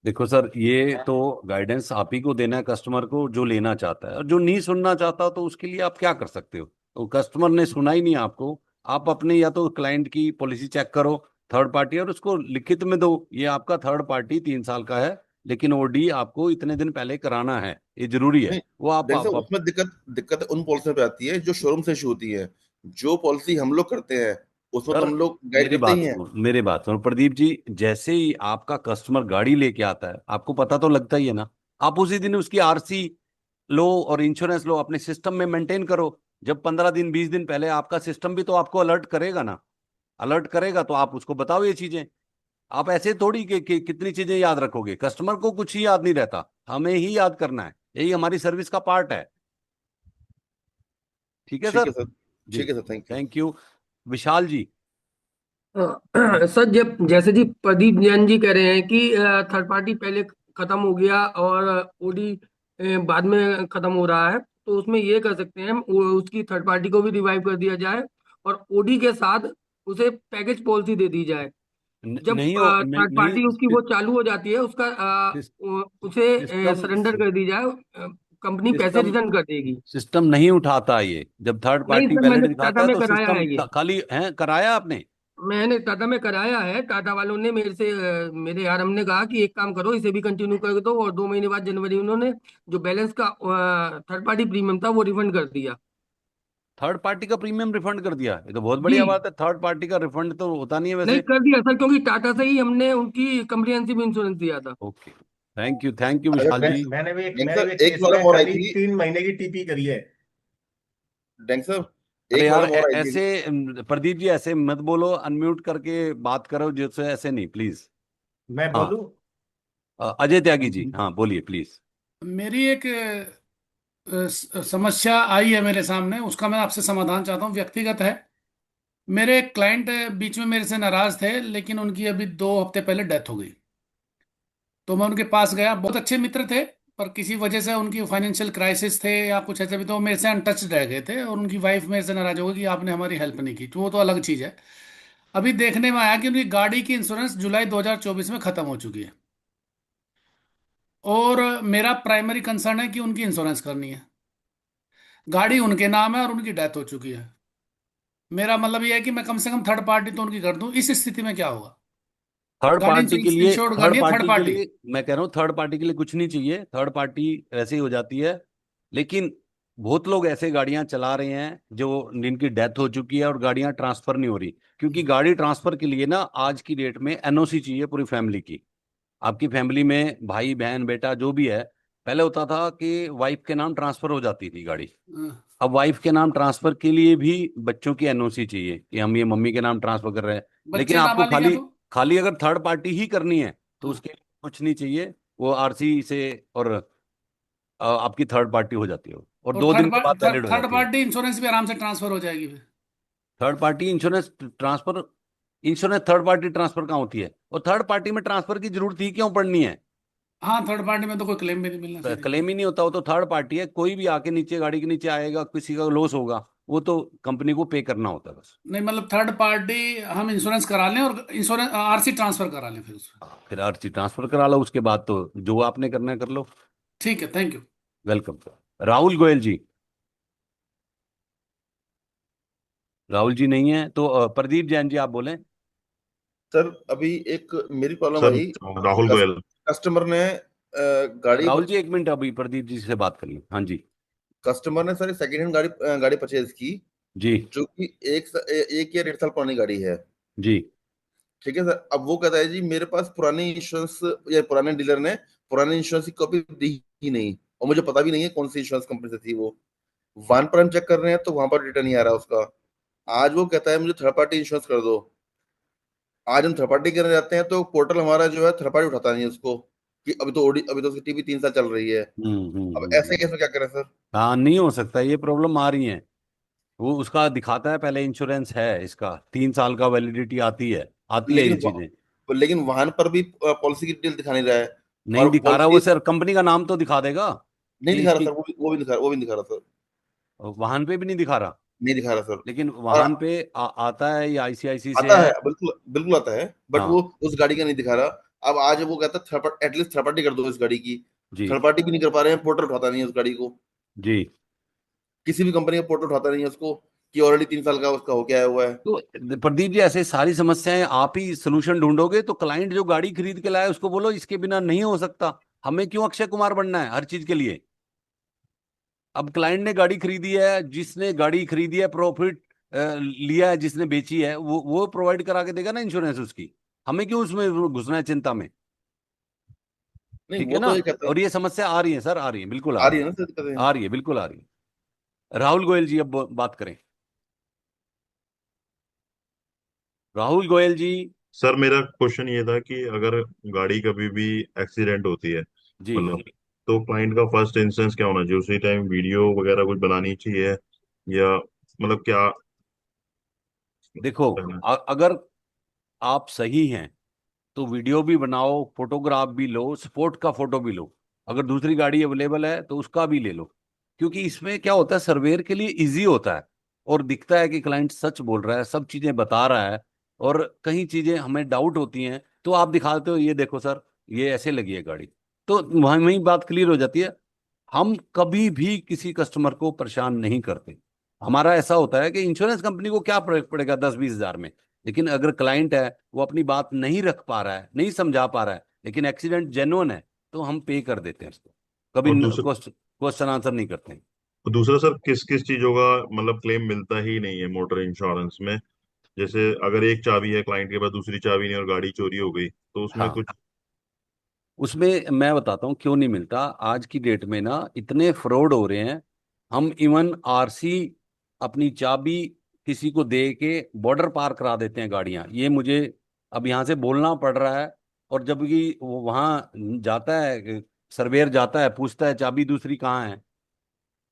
देखो सर, ये तो गाइडेंस आप ही को देना है कस्टमर को, जो लेना चाहता है। और जो नहीं सुनना चाहता तो उसके लिए आप क्या कर सकते हो, तो कस्टमर ने सुना ही नहीं आपको, आप अपने या तो क्लाइंट की पॉलिसी चेक करो थर्ड पार्टी, और उसको लिखित में दो ये आपका थर्ड पार्टी 3 साल का है, लेकिन ओडी आपको इतने दिन पहले कराना है, ये जरूरी है। नहीं, वो देखिए सर, उसमें दिक्कत दिक्कत उन पॉलिसी पे आती है जो शोरूम से इशू होती है। जो पॉलिसी हम लोग करते हैं उसमें तो सर हम लोग गाइड करते ही हैं। मेरी बात सुनो प्रदीप जी, जैसे ही आपका कस्टमर गाड़ी लेके आता है आपको पता तो लगता ही है ना, आप उसी दिन उसकी आरसी लो और इंश्योरेंस लो, अपने सिस्टम में मेंटेन करो। जब 15 दिन 20 दिन पहले आपका सिस्टम भी तो आपको अलर्ट करेगा ना, अलर्ट करेगा तो आप उसको बताओ ये चीजें। आप ऐसे थोड़ी कि कितनी चीजें याद रखोगे, कस्टमर को कुछ ही याद नहीं रहता, हमें ही याद करना है, यही हमारी सर्विस का पार्ट है। ठीक है ठीक सर। है सर। जी ठीक है sir, thank you. Thank you. Vishal ji. Sir, जब जैसे जी प्रदीप जैन जी कह रहे हैं कि थर्ड पार्टी पहले खत्म हो गया और ओडी बाद में खत्म हो रहा है, तो उसमें ये कर सकते हैं, उसकी थर्ड पार्टी को भी रिवाइव कर दिया जाए और ओडी के साथ उसे पैकेज पॉलिसी दे दी जाए। जब नहीं हो थर्ड पार्टी उसकी नहीं, वो चालू हो जाती है, उसका उसे सिस्टम सरेंडर कर दी जाए, कंपनी पैसे सिस्टम रिटर्न कर देगी। सिस्टम नहीं उठाता ये, जब थर्ड नहीं पार्टी सर, मैंने वैलिड दिखाता टाटा है में तो कराया सिस्टम है ये। खाली है। कराया आपने? मैंने टाटा में कराया है। टाटा वालों ने मेरे से मेरे यार हमने कहा कि एक काम करो, इसे भी कंटिन्यू कर दो, और 2 महीने बाद जनवरी उन्होंने जो बैलेंस का थर्ड पार्टी प्रीमियम था वो रिफंड कर दिया। थर्ड पार्टी का प्रीमियम रिफंड कर दिया, ये तो बहुत जी बढ़िया बात है। थर्ड पार्टी का रिफंड तो होता नहीं है नहीं, वैसे। कर दिया सर, क्योंकि टाटा से ही हमने उनकी कम्प्रिहेंसिव इंश्योरेंस दिया था। ओके, थैंक यू विशाल जी। मैंने भी एक एक केस प्रॉब्लम में और आई खाली थी 3 महीने की टीपी करी है। डैंग साहब, अरे एक यार प्रॉब्लम और आई थी। ऐसे प्रदीप जी ऐसे मत बोलो, अनम्यूट करके बात करो, जैसे ऐसे नहीं प्लीज। मैं हाँ, बोलूं? अजय त्यागी जी, हाँ बोलिए प्लीज। मेरी एक समस्या आई है मेरे सामने, उसका मैं आपसे समाधान चाहता हूँ, व्यक्तिगत है। मेरे एक क्लाइंट बीच में मेरे से नाराज थे, लेकिन उनकी अभी 2 हफ्ते पहले डेथ हो गई। तो मैं उनके पास गया, बहुत अच्छे मित्र थे, पर किसी वजह से उनकी फाइनेंशियल क्राइसिस थे या कुछ ऐसे भी, तो वो मेरे से अनटच रह गए थे, और उनकी वाइफ मेरे से नाराज हो गई कि आपने हमारी हेल्प नहीं की। तो वो तो अलग चीज़ है। अभी देखने में आया कि उनकी गाड़ी की इंश्योरेंस जुलाई 2024 में खत्म हो चुकी है, और मेरा प्राइमरी कंसर्न है कि उनकी इंश्योरेंस करनी है। गाड़ी उनके नाम है और उनकी डेथ हो चुकी है। मेरा मतलब यह है कि मैं कम से कम थर्ड पार्टी तो उनकी कर दूं। इस स्थिति में क्या होगा? थर्ड गाड़ी पार्टी के लिए, इंश्योर्ड थर्ड करनी है, थर्ड पार्टी के पार्टी। लिए मैं कह रहा हूँ, थर्ड पार्टी के लिए कुछ नहीं चाहिए, थर्ड पार्टी ऐसे ही हो जाती है। लेकिन बहुत लोग ऐसे गाड़ियां चला रहे हैं जो जिनकी डेथ हो चुकी है और गाड़ियां ट्रांसफर नहीं हो रही, क्योंकि गाड़ी ट्रांसफर के लिए ना आज की डेट में एनओसी चाहिए पूरी फैमिली की। आपकी फैमिली में भाई बहन बेटा जो भी है, पहले होता था कि वाइफ के नाम ट्रांसफर हो जाती थी गाड़ी। हाँ, अब वाइफ के नाम ट्रांसफर के लिए भी बच्चों की एनओसी चाहिए कि हम ये मम्मी के नाम ट्रांसफर कर रहे हैं। लेकिन बच्चे आपको नाबालिग हैं खाली तो। खाली अगर थर्ड पार्टी ही करनी है तो हाँ, उसके लिए कुछ नहीं चाहिए, वो आरसी से, और आपकी थर्ड पार्टी हो जाती है और और 2 दिन के बाद वैलिड हो थर्ड जाती है। पार्टी इंश्योरेंस भी आराम से ट्रांसफर हो जाएगी फिर। Third party insurance transfer, insurance third party transfer कहाँ होती है, और थर्ड पार्टी में ट्रांसफर की जरूरत ही क्यों पड़नी है? हाँ, थर्ड पार्टी में तो कोई क्लेम भी नहीं मिलना चाहिए। क्लेम ही नहीं होता, वो तो थर्ड पार्टी है। कोई भी आके नीचे गाड़ी के नीचे आएगा, किसी का लॉस होगा, वो तो कंपनी को पे करना होता है बस। नहीं मतलब थर्ड पार्टी हम इंश्योरेंस करा लें और इंश्योरेंस आरसी ट्रांसफर करा लें फिर उसमें। फिर आरसी ट्रांसफर करा लो, उसके बाद तो जो आपने करना है कर लो। ठीक है, thank you. Welcome sir. Rahul Goyal ji, Rahul ji नहीं है तो प्रदीप जैन जी आप बोलें। सर अभी एक मेरी प्रॉब्लम सर, आई। राहुल गोयल। कस्टमर ने गाड़ी राहुल जी एक मिनट, अभी प्रदीप जी से बात कर ली। हाँ जी। कस्टमर ने सर सेकंड हैंड गाड़ी परचेज की, जी। जो कि एक या 1.5 साल पुरानी गाड़ी है। जी। ठीक है सर, अब वो कहता है जी मेरे पास पुरानी इंश्योरेंस, या पुराने डीलर ने पुरानी इंश्योरेंस की कॉपी दी ही नहीं, और मुझे पता भी नहीं है कौन सी इंश्योरेंस कंपनी से थी वो। वाहन पर हम चेक कर रहे हैं तो वहां पर रिटर्न नहीं आ रहा उसका। आज वो कहता है मुझे थर्ड पार्टी इंश्योरेंस कर दो। आज हम थर्ड पार्टी करने जाते हैं तो पोर्टल हमारा जो है थर्ड पार्टी उठाता नहीं है उसको, कि अभी तो उसकी टीपी 3 साल चल रही है। अब ऐसे केस में क्या करें सर? हाँ, नहीं हो सकता, ये प्रॉब्लम आ रही है। वो उसका दिखाता है पहले इंश्योरेंस है, इसका 3 साल का वैलिडिटी आती है ये लेकिन चीजें। लेकिन वाहन पर भी पॉलिसी की डिटेल दिखा नहीं रहा है। नहीं और दिखा रहा वो पॉलिसी सर, कंपनी का नाम तो दिखा देगा नहीं कि दिखा रहा इसकी। सर, वो भी नहीं दिखा रहा सर। वाहन पे भी नहीं दिखा रहा, नहीं दिखा रहा सर। लेकिन और वाहन पे आता है, ये आईसीआईसी से आता है। है, बिल्कुल बिल्कुल आता है, बट हाँ। वो उस गाड़ी का नहीं दिखा रहा। अब आज वो कहता है एटलीस्ट थर्ड पार्टी कर दो इस गाड़ी की। जी। थर्ड पार्टी भी नहीं कर पा रहे हैं, पोर्टल उठाता नहीं है उस गाड़ी को। जी। किसी भी कंपनी का पोर्टल उठाता नहीं है उसको, कि ऑलरेडी 3 साल का उसका हो गया हुआ है। तो प्रदीप जी ऐसे सारी समस्याएं आप ही सोल्यूशन ढूंढोगे, तो क्लाइंट जो गाड़ी खरीद के लाए उसको बोलो इसके बिना नहीं हो सकता। हमें क्यों अक्षय कुमार बनना है हर चीज के लिए? अब क्लाइंट ने गाड़ी खरीदी है, जिसने गाड़ी खरीदी है प्रॉफिट लिया है, जिसने बेची है, वो प्रोवाइड करा के देगा ना इंश्योरेंस उसकी। हमें क्यों उसमें घुसना है चिंता में? नहीं ठीक है वो ना? तो ये कहता है। और ये समस्या आ रही है सर, आ रही है, बिल्कुल आ आ रही रही है। है ना सर, दिक्कतें। आ रही है, बिल्कुल आ रही है। राहुल गोयल जी अब बात करें। राहुल गोयल जी। सर मेरा क्वेश्चन ये था कि अगर गाड़ी कभी भी एक्सीडेंट होती है, जी। मतलब, तो क्लाइंट का फर्स्ट इंस्टेंस क्या होना चाहिए? उसी टाइम वीडियो वगैरह कुछ बनानी चाहिए, या मतलब क्या देखो, करना? अगर आप सही हैं तो वीडियो भी बनाओ, फोटोग्राफ भी लो, स्पोर्ट का फोटो भी लो। अगर दूसरी गाड़ी अवेलेबल है तो उसका भी ले लो, क्योंकि इसमें क्या होता है, सर्वेयर के लिए इजी होता है, और दिखता है कि क्लाइंट सच बोल रहा है, सब चीजें बता रहा है। और कहीं चीजें हमें डाउट होती हैं तो आप दिखाते हो, ये देखो सर, ये ऐसे लगी है गाड़ी, तो वहीं वहीं बात क्लियर हो जाती है। हम कभी भी किसी कस्टमर को परेशान नहीं करते। हमारा ऐसा होता है कि इंश्योरेंस कंपनी को क्या फर्क पड़ेगा 10-20 हजार में, लेकिन अगर क्लाइंट है वो अपनी बात नहीं रख पा रहा है, नहीं समझा पा रहा है, लेकिन एक्सीडेंट जेन्युइन है, तो हम पे कर देते हैं उसको, कभी और दूसरा क्वेश्चन आंसर नहीं करते हैं। दूसरा सर, किस किस चीजों का मतलब क्लेम मिलता ही नहीं है मोटर इंश्योरेंस में? जैसे अगर एक चाबी है क्लाइंट के पास, दूसरी चाबी नहीं और गाड़ी चोरी हो गई, तो उसमें हाँ, कुछ? उसमें मैं बताता हूँ क्यों नहीं मिलता। आज की डेट में ना इतने फ्रॉड हो रहे हैं। हम इवन आरसी अपनी चाबी किसी को दे के बॉर्डर पार करा देते हैं गाड़ियां। ये मुझे अब यहाँ से बोलना पड़ रहा है। और जब कि वो वहाँ जाता है, सर्वेयर जाता है, पूछता है चाबी दूसरी कहाँ है,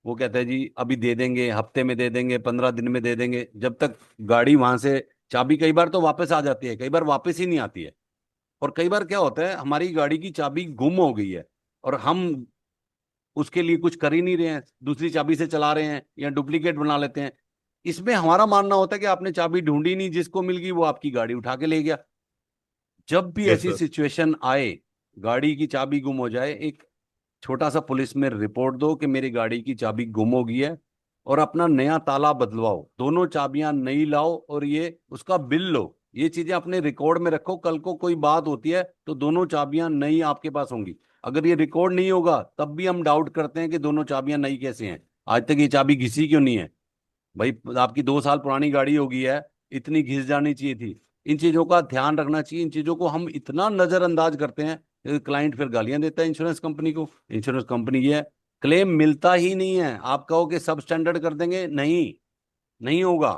वो कहता है जी अभी दे देंगे, हफ्ते में दे देंगे, 15 दिन में दे देंगे। जब तक गाड़ी वहां से चाबी कई बार तो वापस आ जाती है, कई बार वापस ही नहीं आती है। और कई बार क्या होता है, हमारी गाड़ी की चाबी गुम हो गई है और हम उसके लिए कुछ कर ही नहीं रहे हैं, दूसरी चाबी से चला रहे हैं या डुप्लीकेट बना लेते हैं। इसमें हमारा मानना होता है कि आपने चाबी ढूंढी नहीं, जिसको मिल गई वो आपकी गाड़ी उठा के ले गया। जब भी यस ऐसी सर। सिचुएशन आए, गाड़ी की चाबी गुम हो जाए, एक छोटा सा पुलिस में रिपोर्ट दो कि मेरी गाड़ी की चाबी गुम हो गई है, और अपना नया ताला बदलवाओ, दोनों चाबियां नई लाओ और ये उसका बिल लो। ये चीजें अपने रिकॉर्ड में रखो, कल को कोई बात होती है तो दोनों चाबियां नई आपके पास होंगी। अगर ये रिकॉर्ड नहीं होगा तब भी हम डाउट करते हैं कि दोनों चाबियां नई कैसे हैं, आज तक ये चाबी घिसी क्यों नहीं है। भाई आपकी 2 साल पुरानी गाड़ी होगी है, इतनी घिस जानी चाहिए थी। इन चीजों का ध्यान रखना चाहिए। इन चीजों को हम इतना नजरअंदाज करते हैं, क्लाइंट फिर गालियां देता है इंश्योरेंस कंपनी को। इंश्योरेंस कंपनी ये है, क्लेम मिलता ही नहीं है। आप कहो कि सब स्टैंडर्ड कर देंगे, नहीं, नहीं होगा।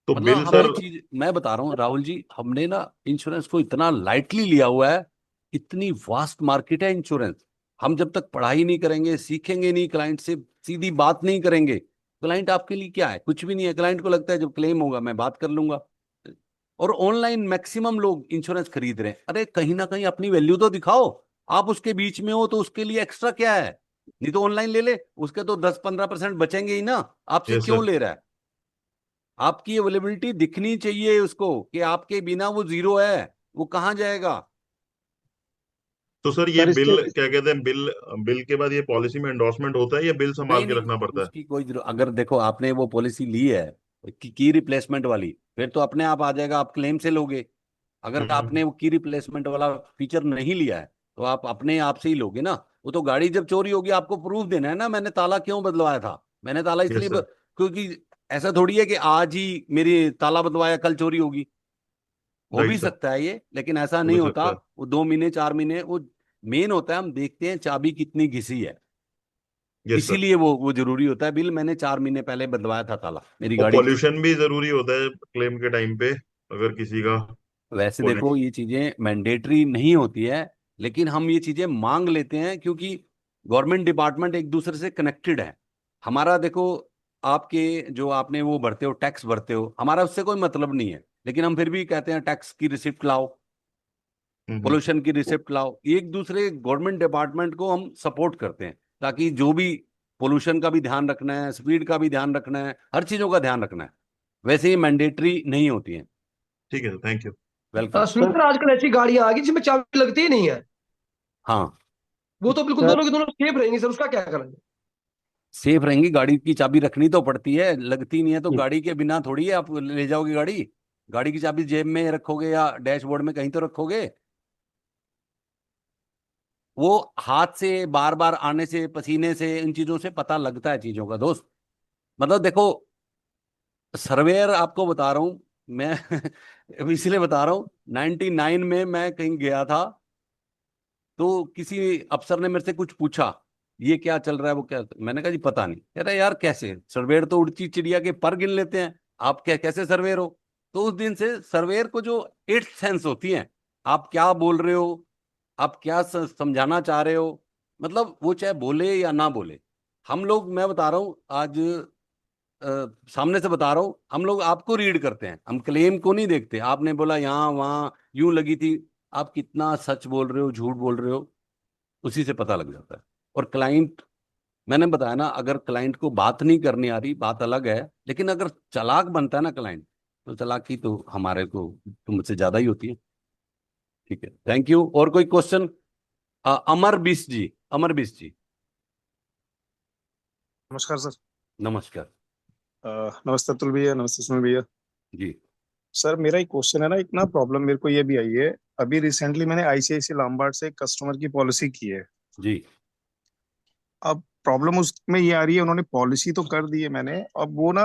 तो मतलब बिल हम ये सर? चीज मैं बता रहा हूँ राहुल जी, हमने ना इंश्योरेंस को इतना लाइटली लिया हुआ है। इतनी वास्ट मार्केट है इंश्योरेंस। हम जब तक पढ़ाई नहीं करेंगे, सीखेंगे नहीं, क्लाइंट से सीधी बात नहीं करेंगे, क्लाइंट आपके लिए क्या है, कुछ भी नहीं है। क्लाइंट को लगता है जब क्लेम होगा मैं बात कर लूंगा। और ऑनलाइन मैक्सिमम लोग इंश्योरेंस खरीद रहे हैं। अरे कहीं ना कहीं अपनी वैल्यू तो दिखाओ। आप उसके बीच में हो तो उसके लिए एक्स्ट्रा क्या है? नहीं तो ऑनलाइन ले ले, उसके तो 10-15% बचेंगे ही ना। आपसे यस क्यों सर। ले रहा है? आपकी अवेलेबिलिटी दिखनी चाहिए उसको कि आपके बिना वो जीरो है, वो कहाँ जाएगा। तो सर ये सर इसके बिल क्या कहते हैं, बिल बिल के बाद ये पॉलिसी में एंडोर्समेंट होता है या बिल संभाल नहीं के नहीं, रखना पड़ता है? उसकी कोई जरूरत, अगर देखो आपने वो पॉलिसी ली है की रिप्लेसमेंट वाली, फिर तो अपने आप आ जाएगा, आप क्लेम से लोगे। अगर हम्म। आपने वो की रिप्लेसमेंट वाला फीचर नहीं लिया है तो आप अपने आप से ही लोगे ना। वो तो गाड़ी जब चोरी होगी आपको प्रूफ देना है ना, मैंने ताला क्यों बदलवाया था। मैंने ताला यस सर। क्योंकि ऐसा थोड़ी है कि आज ही मेरी ताला बदलवाया कल चोरी होगी। हो राइट भी सर। सकता है ये, लेकिन ऐसा हो भी नहीं होता। सकता है। वो 2 महीने 4 महीने वो मेन होता है, हम देखते हैं चाबी कितनी घिसी है। Yes sir. इसीलिए वो जरूरी होता है। बिल मैंने 4 महीने पहले बदलवाया था ताला मेरी और गाड़ी की। पॉल्यूशन भी जरूरी होता है क्लेम के टाइम पे, अगर किसी का वैसे देखो पॉल्यूशन। ये चीजें मैंडेटरी नहीं होती है, लेकिन हम ये चीजें मांग लेते हैं क्योंकि गवर्नमेंट डिपार्टमेंट एक दूसरे से कनेक्टेड है। हमारा देखो, आपके जो आपने वो भरते हो, टैक्स भरते हो, हमारा उससे कोई मतलब नहीं है, लेकिन हम फिर भी कहते हैं टैक्स की रिसिप्ट लाओ, हम्म। पोल्यूशन की रिसिप्ट लाओ। एक दूसरे गवर्नमेंट डिपार्टमेंट को हम सपोर्ट करते हैं, ताकि जो भी पोल्यूशन का भी ध्यान रखना है, स्पीड का भी ध्यान रखना है, हर चीजों का ध्यान रखना है। वैसे ही मैंडेटरी नहीं होती है। ठीक है sir, thank you. Welcome. Sunil sir, आजकल ऐसी गाड़ियां आ गई जिसमें चाबी लगती ही नहीं है। हाँ, वो तो बिल्कुल सर दोनों के दोनों सेफ रहेंगी सर, उसका क्या करेंगे? सेफ रहेंगी। गाड़ी की चाबी रखनी तो पड़ती है, लगती नहीं है तो गाड़ी के बिना थोड़ी है आप ले जाओगे गाड़ी। गाड़ी की चाबी जेब में रखोगे या डैशबोर्ड में कहीं तो रखोगे। वो हाथ से बार बार आने से, पसीने से, इन चीजों से पता लगता है चीजों का दोस्त। मतलब देखो, सर्वेयर आपको बता रहा हूं मैं इसलिए बता रहा हूँ, 99 में मैं कहीं गया था, तो किसी अफसर ने मेरे से कुछ पूछा, ये क्या चल रहा है, वो क्या। मैंने कहा जी पता नहीं। कह रहा यार कैसे, सर्वेयर तो उड़ती चिड़िया के पर गिन लेते हैं, आप क्या कैसे सर्वेयर हो। तो उस दिन से सर्वेयर को जो एट्थ सेंस होती है, आप क्या बोल रहे हो, आप क्या समझाना चाह रहे हो, मतलब वो चाहे बोले या ना बोले। हम लोग, मैं बता रहा हूँ आज, सामने से बता रहा हूँ, हम लोग आपको रीड करते हैं, हम क्लेम को नहीं देखते। आपने बोला यहाँ वहां यूं लगी थी, आप कितना सच बोल रहे हो, झूठ बोल रहे हो, उसी से पता लग जाता है। और क्लाइंट, मैंने बताया ना, अगर क्लाइंट को बात नहीं करनी आ रही बात अलग है, लेकिन अगर चालाक बनता है ना क्लाइंट, तो चालाकी तो हमारे को तुमसे ज्यादा ही होती है। ठीक है, थैंक यू। और कोई क्वेश्चन? अमर बिस जी, अमर बिस जी। नमस्कार सर। नमस्कार नमस्ते अतुल भैया, नमस्ते सुनील भैया। जी। सर मेरा एक क्वेश्चन है ना, एक ना प्रॉब्लम मेरे को ये भी आई है। अभी रिसेंटली मैंने आईसीआईसी लॉम्बार्ड से कस्टमर की पॉलिसी की है। जी। अब प्रॉब्लम उसमें ये आ रही है, उन्होंने पॉलिसी तो कर दी है मैंने, अब वो ना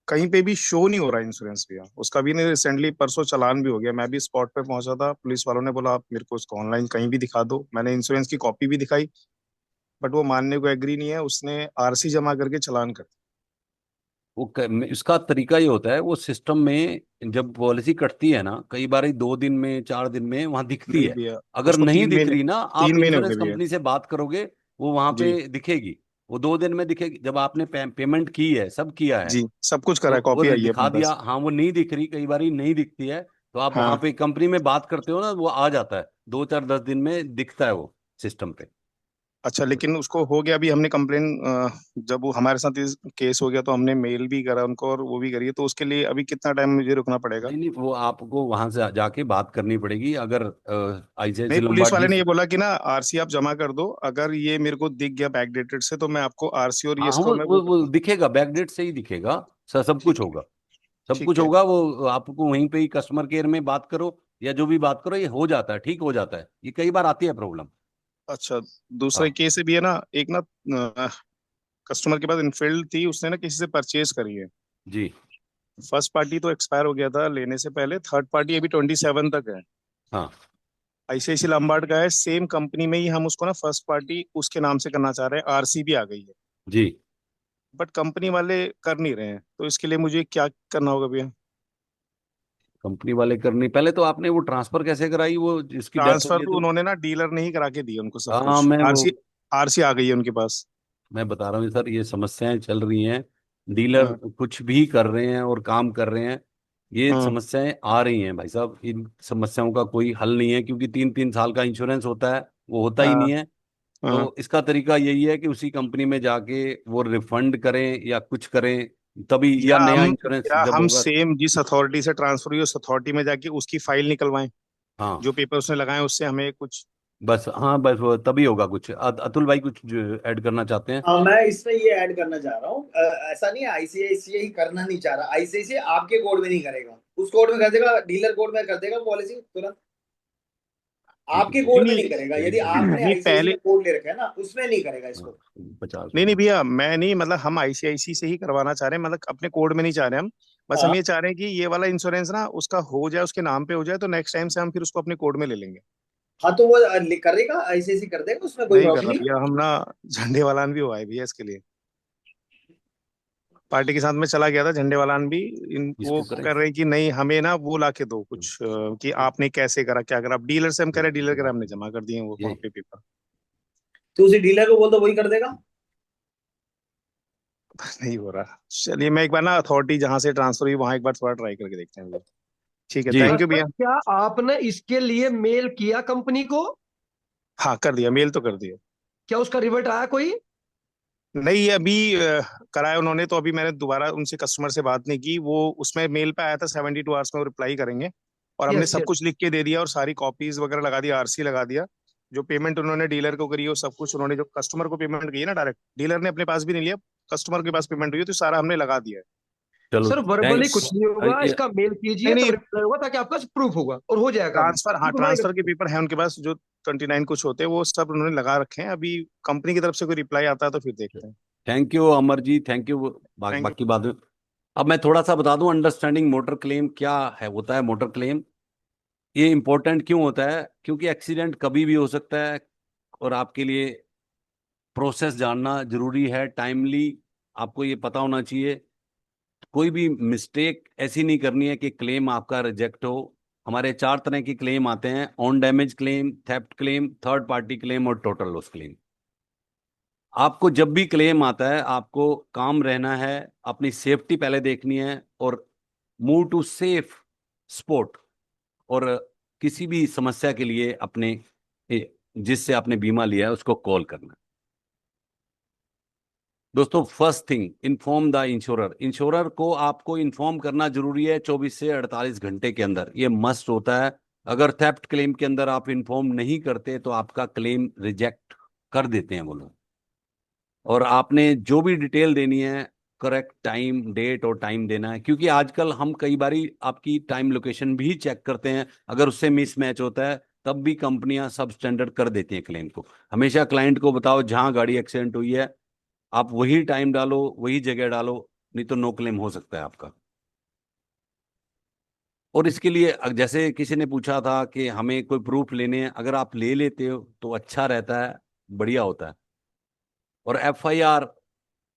कहीं पे भी शो नहीं हो रहा इंश्योरेंस भैया उसका भी नहीं। रिसेंटली परसों चालान भी हो गया, मैं भी स्पॉट पे पहुंचा था, पुलिस वालों ने बोला आप मेरे को उसको ऑनलाइन कहीं भी दिखा दो। मैंने इंश्योरेंस की कॉपी भी दिखाई, बट वो मानने को एग्री नहीं है, उसने आरसी जमा करके चालान कर दिया। इसका तरीका ये होता है, वो सिस्टम में जब पॉलिसी कटती है ना, कई बार 2 दिन में 4 दिन में वहां दिखती नहीं है। भैया, अगर उसको नहीं तीन दिख महीने रही ना, आप 3 महीने हो इंश्योरेंस गए भैया। कंपनी से बात करोगे, वो वहां जी पे दिखेगी। वो 2 दिन में दिखेगी जब आपने पेमेंट की है, सब किया है। जी, सब कुछ करा तो है, वो कॉपी आई है दिखा अपने दिया। पास। हाँ, वो नहीं दिख रही, कई बार नहीं दिखती है, तो आप वहां हाँ। पे कंपनी में बात करते हो ना, वो आ जाता है 2 4 10 दिन में दिखता है वो सिस्टम पे। अच्छा, लेकिन उसको हो गया, अभी हमने कंप्लेन, जब वो हमारे साथ इस केस हो गया तो हमने मेल भी करा उनको और वो भी करी है, तो उसके लिए अभी कितना टाइम मुझे रुकना पड़ेगा? नहीं नहीं, वो आपको वहां से जाके बात करनी पड़ेगी। अगर नहीं, आईसीआईसी पुलिस लोम्बार्ड वाले जी ने से। ये बोला कि ना आरसी आप जमा कर दो, अगर ये मेरे को दिख गया बैकडेटेड से तो मैं आपको आरसी और ये हाँ, इसको मैं वो कर वो दूंगा। दिखेगा, बैकडेट से ही दिखेगा। सब कुछ ठीक है। होगा। सब कुछ ठीक है। होगा। वो आपको वहीं पे ही कस्टमर केयर में बात करो या जो भी बात करो, ये हो जाता है, ठीक हो जाता है। ये कई बार आती है प्रॉब्लम। अच्छा, दूसरा हाँ। केस भी है ना, एक ना कस्टमर के पास इनफील्ड थी, उसने ना किसी से परचेज करी है। जी। फर्स्ट पार्टी तो एक्सपायर हो गया था लेने से पहले, थर्ड पार्टी अभी 27 तक है। हाँ। आईसीआईसी लंबार्ड का है, सेम कंपनी में ही हम उसको ना फर्स्ट पार्टी उसके नाम से करना चाह रहे हैं, आरसी भी आ गई है, जी। बट कंपनी वाले कर नहीं रहे हैं, तो इसके लिए मुझे क्या करना होगा भैया? कंपनी वाले करनी, पहले तो आपने वो ट्रांसफर कैसे कराई, वो जिसकी डेथ हुई ट्रांसफर है तो तो। उन्होंने ना डीलर ने ही करा के दिया उनको सब हाँ, कुछ, आरसी आरसी आ गई है उनके पास। मैं बता रहा हूँ सर, ये समस्याएं चल रही हैं। डीलर हाँ। कुछ भी कर रहे हैं और काम कर रहे हैं, ये हाँ। समस्याएं आ रही हैं भाई साहब। इन समस्याओं का कोई हल नहीं है, क्योंकि 3 3 साल का इंश्योरेंस होता है, वो होता ही हाँ। नहीं है। हाँ। तो इसका तरीका यही है कि उसी कंपनी में जाके वो रिफंड करें या कुछ करें, तभी या नया इंश्योरेंस जब हम होगा। सेम जिस अथॉरिटी से ट्रांसफर हुई उस अथॉरिटी में जाके उसकी फाइल निकलवाएं, हाँ, जो पेपर उसने लगाए उससे हमें कुछ। बस। हाँ, बस वो तभी होगा कुछ। अतुल भाई कुछ ऐड करना चाहते हैं? हाँ, मैं इसमें ये ऐड करना चाह रहा हूँ, ऐसा नहीं है आईसीआईसीआई करना नहीं चाह रहा, आईसीआईसीआई आपके कोड में नहीं करेगा, उस कोड में कर देगा, डीलर कोड में कर देगा पॉलिसी तुरंत। ठीक आपके है। नहीं कोड में नहीं नहीं करेगा, एक यदि सेकंड। आपने नहीं, आईसीआईसीआई पहले। का कोड ले रखा है ना, उसमें नहीं करेगा इसको। 50 रुपये। नहीं नहीं भैया, मैं नहीं, मतलब हम आईसीआईसी से ही करवाना चाह रहे हैं, मतलब अपने कोड में नहीं चाह रहे हम। बस हम हाँ ये चाह रहे हैं कि ये वाला इंश्योरेंस ना उसका हो जाए, उसके नाम पे हो जाए, तो नेक्स्ट टाइम से हम फिर उसको अपने कोड में ले लेंगे। हाँ, तो वो करेगा, आईसीआईसीआई कर देगा, उसमें कोई नहीं कर प्रॉब्लम रहा नहीं है। भैया, हम ना झंडे वालान भी हुआ है भैया इसके लिए। पार्टी के साथ में चला गया था झंडे वालान भी। वो इसको करें। कर रहे हैं कि नहीं हमें ना वो ला के दो कुछ, कि आपने कैसे करा क्या करा। अब डीलर से हम कह रहे हैं, डीलर कह रहा है हमने जमा कर दिए हैं वो वहाँ ये पे पेपर। तो उसी डीलर को बोल दो, वही कर देगा। नहीं हो रहा, चलिए मैं एक बार ना अथॉरिटी जहाँ से ट्रांसफर हुई वहां एक बार थोड़ा ट्राई करके देखते हैं भैया। ठीक है, जी। थैंक यू सर भैया। क्या आपने इसके लिए मेल किया कंपनी को? हाँ कर दिया, मेल तो कर दिया। क्या उसका रिवर्ट आया कोई? नहीं, ये अभी कराया उन्होंने, तो अभी मैंने दोबारा उनसे कस्टमर से बात नहीं की। वो उसमें मेल पे आया था 72 आवर्स में वो रिप्लाई करेंगे, और हमने यस सब यस। कुछ लिख के दे दिया और सारी कॉपीज वगैरह लगा दिया, आरसी लगा दिया। जो पेमेंट उन्होंने डीलर को करी है वो सब कुछ उन्होंने, जो कस्टमर को पेमेंट की है ना डायरेक्ट, डीलर ने अपने पास भी नहीं लिया, कस्टमर के पास पेमेंट हुई है, तो सारा हमने लगा दिया है। चलो, सर वर्बली थैंक्स। कुछ नहीं होगा, इसका मेल नहीं कीजिए तब नहीं, रिप्लाई होगा, ताकि आपका प्रूफ होगा और हो जाएगा काम। ट्रांसफर, हाँ तो मैं ट्रांसफर के पेपर हैं उनके पास, जो 29 कुछ होते हैं वो सब उन्होंने लगा रखे हैं। अभी कंपनी की तरफ से कोई रिप्लाई आता है तो फिर देखते हैं। Thank you Amar ji, thank you. Thank you. बाकी बात में अब मैं थोड़ा सा बता दूं, अंडरस्टैंडिंग मोटर क्लेम क्या है, होता है मोटर क्लेम। ये इंपॉर्टेंट क्यों होता है? क्योंकि एक्सीडेंट कभी भी हो सकता है, और आपके लिए प्रोसेस जानना जरूरी है, टाइमली। आपको ये पता होना चाहिए। कोई भी मिस्टेक ऐसी नहीं करनी है कि क्लेम आपका रिजेक्ट हो। हमारे 4 तरह के क्लेम आते हैं: on damage claim, theft claim, third party claim और टोटल लॉस क्लेम। आपको जब भी क्लेम आता है, आपको काम रहना है, अपनी सेफ्टी पहले देखनी है, और मूव टू सेफ स्पॉट। और किसी भी समस्या के लिए अपने जिससे आपने बीमा लिया है उसको कॉल करना। दोस्तों, first thing, inform the insurer. Insurer को आपको इन्फॉर्म करना जरूरी है 24 से 48 घंटे के अंदर, ये मस्ट होता है। अगर थेफ्ट क्लेम के अंदर आप इन्फॉर्म नहीं करते तो आपका क्लेम रिजेक्ट कर देते हैं वो लोग। और आपने जो भी डिटेल देनी है करेक्ट टाइम, डेट और टाइम देना है, क्योंकि आजकल हम कई बारी आपकी टाइम लोकेशन भी चेक करते हैं, अगर उससे मिसमैच होता है तब भी कंपनियां सब स्टैंडर्ड कर देती हैं क्लेम को। हमेशा क्लाइंट को बताओ जहां गाड़ी एक्सीडेंट हुई है आप वही टाइम डालो, वही जगह डालो, नहीं तो नो क्लेम हो सकता है आपका। और इसके लिए जैसे किसी ने पूछा था कि हमें कोई प्रूफ लेने हैं, अगर आप ले लेते हो तो अच्छा रहता है, बढ़िया होता है। और एफआईआर